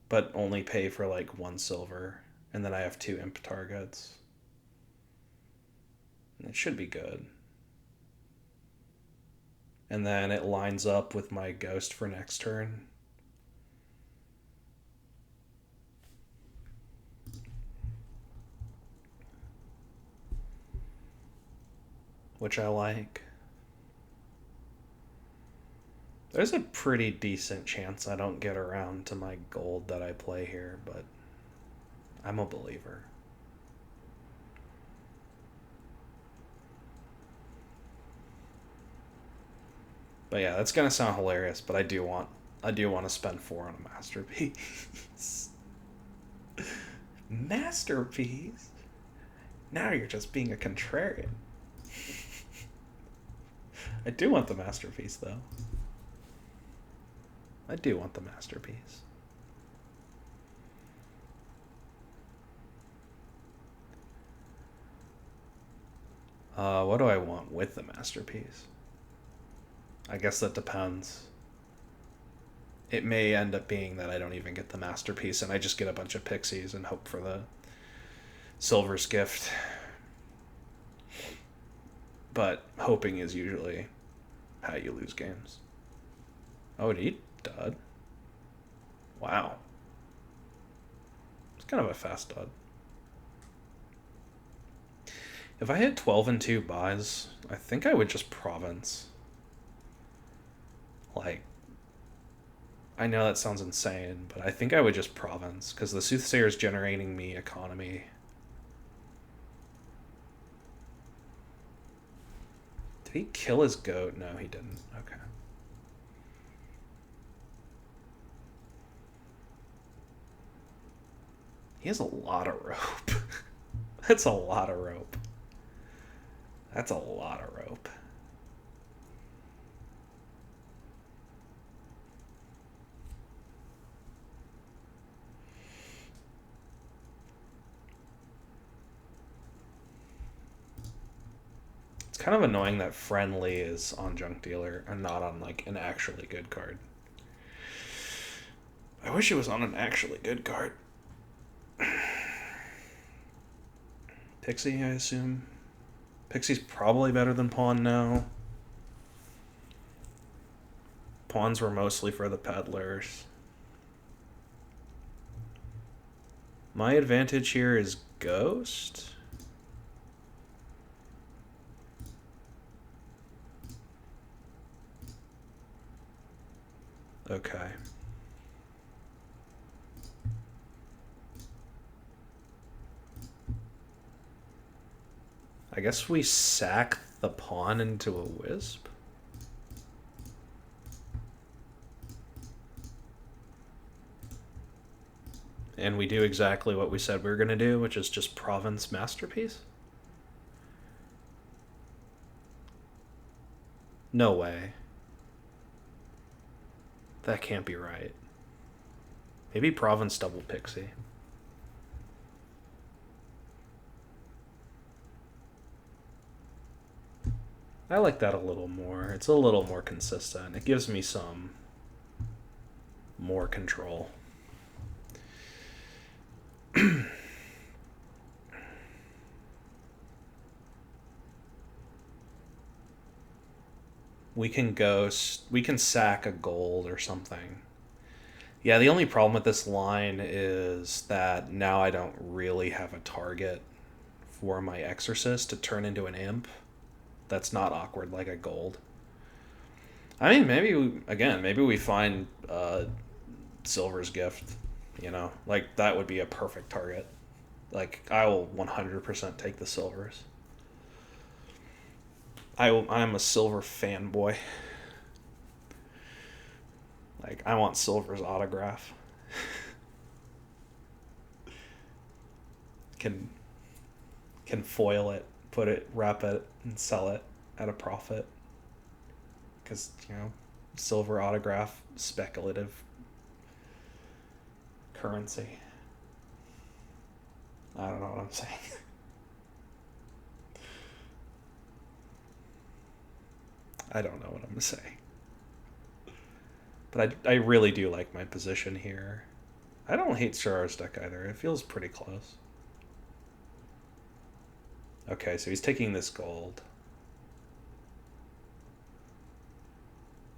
[SPEAKER 1] but only pay for like 1 silver, and then I have 2 imp targets. And it should be good. And then it lines up with my ghost for next turn. which I like. There's a pretty decent chance I don't get around to my gold that I play here, but I'm a believer. But yeah, that's gonna sound hilarious, but I do want to spend 4 on a masterpiece. Masterpiece? Now you're just being a contrarian. I do want the masterpiece, though. I do want the masterpiece. What do I want with the masterpiece? I guess that depends. It may end up being that I don't even get the masterpiece and I just get a bunch of pixies and hope for the Silver's gift. But hoping is usually how you lose games. Oh, he dud. Wow. It's kind of a fast dud. If I had 12 and 2 buys, I think I would just province. Like, I know that sounds insane, but I think I would just province, because the Soothsayer is generating me economy. Did he kill his goat? No, he didn't. Okay. He has a lot of rope. That's a lot of rope. That's a lot of rope. It's kind of annoying that friendly is on Junk Dealer and not on like an actually good card. I wish it was on an actually good card. Pixie, I assume. Pixie's probably better than Pawn now. Pawns were mostly for the peddlers. My advantage here is Ghost. Okay. I guess we sack the pawn into a wisp. And we do exactly what we said we were going to do, which is just province masterpiece. No way. That can't be right. Maybe province double pixie. I like that a little more. It's a little more consistent. It gives me some more control. We can ghost. We can sack a gold or something. Yeah, the only problem with this line is that now I don't really have a target for my Exorcist to turn into an imp. That's not awkward like a gold. I mean, maybe we find Silver's gift, you know? Like, that would be a perfect target. Like, I will 100% take the Silvers. I'm a Silver fanboy. Like, I want Silver's autograph. Can foil it, wrap it, and sell it at a profit. Because, you know, Silver autograph, speculative currency. I don't know what I'm saying. I don't know what I'm saying. But I really do like my position here. I don't hate Sharur's deck either. It feels pretty close. Okay, so he's taking this gold.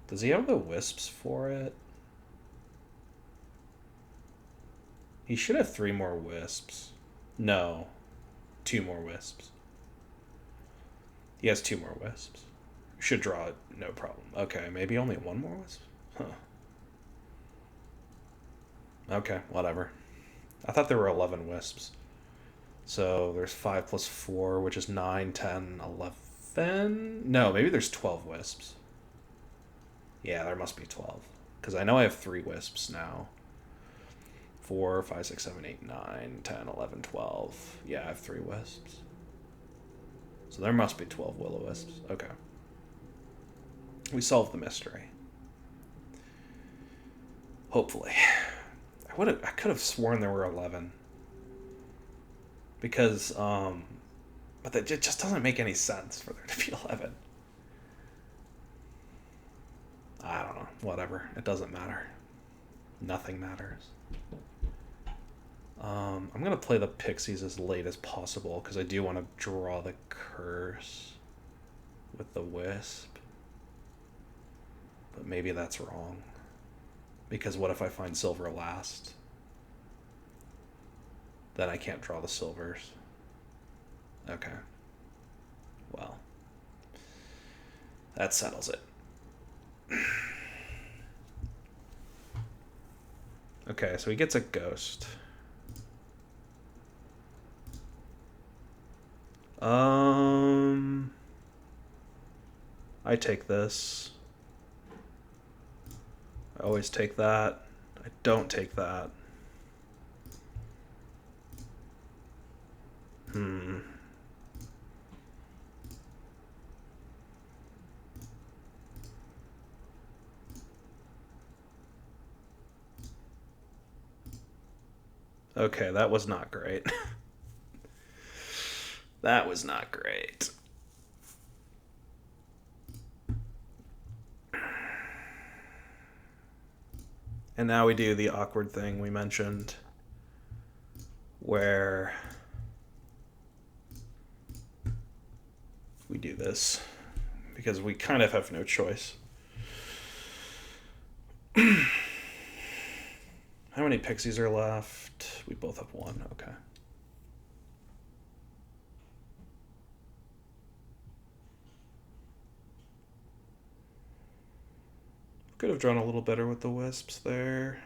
[SPEAKER 1] Does he have the wisps for it? He should have 3 more wisps. No. 2 more wisps. He has 2 more wisps. Should draw it, no problem. Okay, maybe only 1 more wisp? Huh. Okay, whatever. I thought there were 11 wisps. So there's 5 plus 4, which is 9, 10, 11? No, maybe there's 12 wisps. Yeah, there must be 12. Because I know I have 3 wisps now. 4, 5, 6, 7, 8, 9, 10, 11, 12. Yeah, I have 3 wisps. So there must be 12 will-o-wisps. Okay. We solved the mystery. Hopefully. I could have sworn there were 11. Because, but it just doesn't make any sense for there to be 11. I don't know. Whatever. It doesn't matter. Nothing matters. I'm going to play the pixies as late as possible because I do want to draw the curse with the wisp. But maybe that's wrong. Because what if I find silver last? Then I can't draw the silvers. Okay. Well. That settles it. Okay, so he gets a ghost. I take this. I always take that. I don't take that. Okay, that was not great. That was not great. And now we do the awkward thing we mentioned, where we do this, because we kind of have no choice. How many pixies are left? We both have 1, okay. Could have drawn a little better with the wisps there.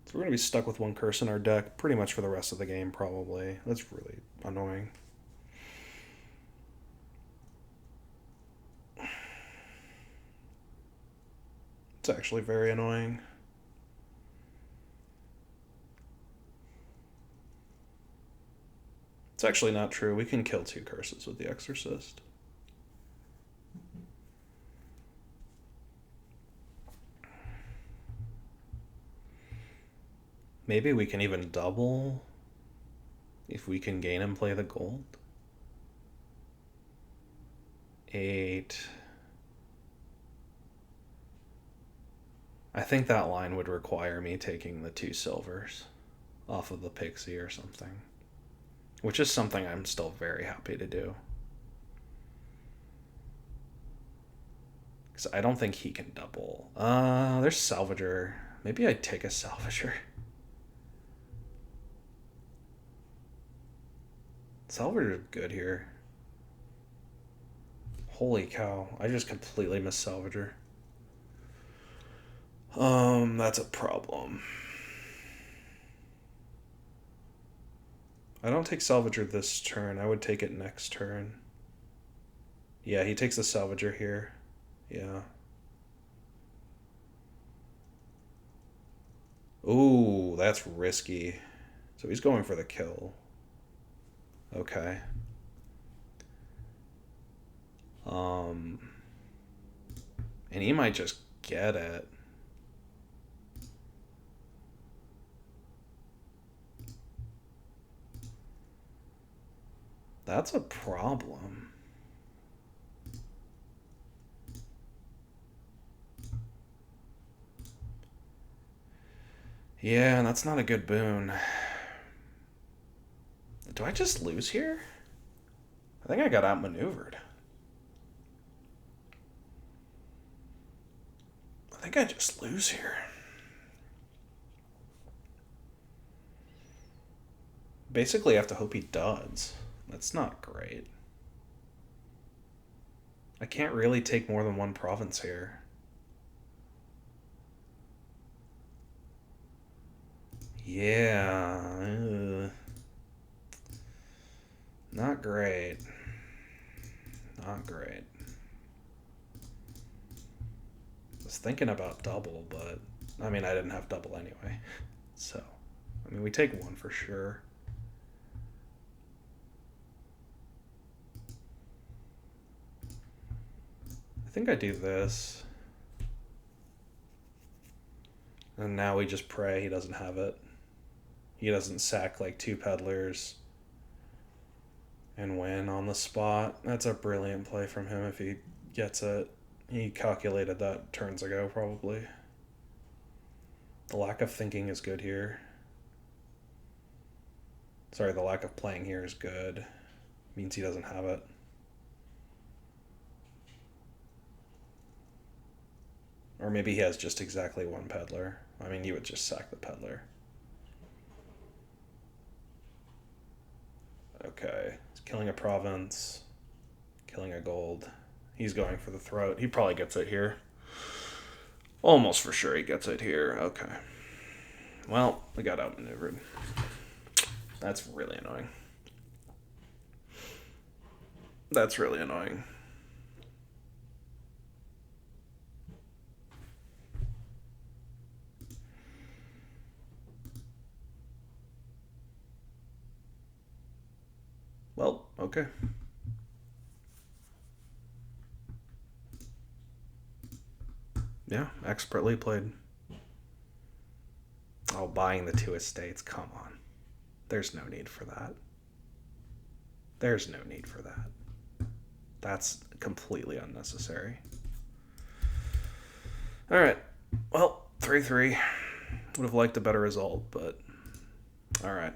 [SPEAKER 1] So we're going to be stuck with 1 curse in our deck pretty much for the rest of the game, probably. That's really annoying. It's actually very annoying. It's actually not true. We can kill 2 curses with the Exorcist. Maybe we can even double if we can gain and play the gold. 8. I think that line would require me taking the 2 silvers off of the pixie or something, which is something I'm still very happy to do. Because I don't think he can double. There's Salvager. Maybe I'd take a Salvager. Salvager's good here. Holy cow. I just completely missed Salvager. That's a problem. I don't take Salvager this turn. I would take it next turn. Yeah, he takes the Salvager here. Yeah. Ooh, that's risky. So he's going for the kill. Okay. And he might just get it. That's a problem. Yeah, that's not a good boon. Do I just lose here? I think I got outmaneuvered. I think I just lose here. Basically, I have to hope he does. That's not great. I can't really take more than one province here. Yeah. Not great. Not great. I was thinking about double, but I mean, I didn't have double anyway. So, I mean, we take one for sure. I think I do this. And now we just pray he doesn't have it. He doesn't sack like two peddlers and win on the spot. That's a brilliant play from him if he gets it. He calculated that turns ago, probably. The lack of thinking is good here. Sorry, the lack of playing here is good. Means he doesn't have it. Or maybe he has just exactly one peddler. I mean, you would just sack the peddler. Okay. He's killing a province. Killing a gold. He's going for the throat. He probably gets it here. Almost for sure he gets it here. Okay. Well, we got outmaneuvered. That's really annoying. That's really annoying. Well, okay. Yeah, expertly played. Oh, buying the two estates. Come on. There's no need for that. There's no need for that. That's completely unnecessary. All right. Well, 3-3. Would have liked a better result, but all right.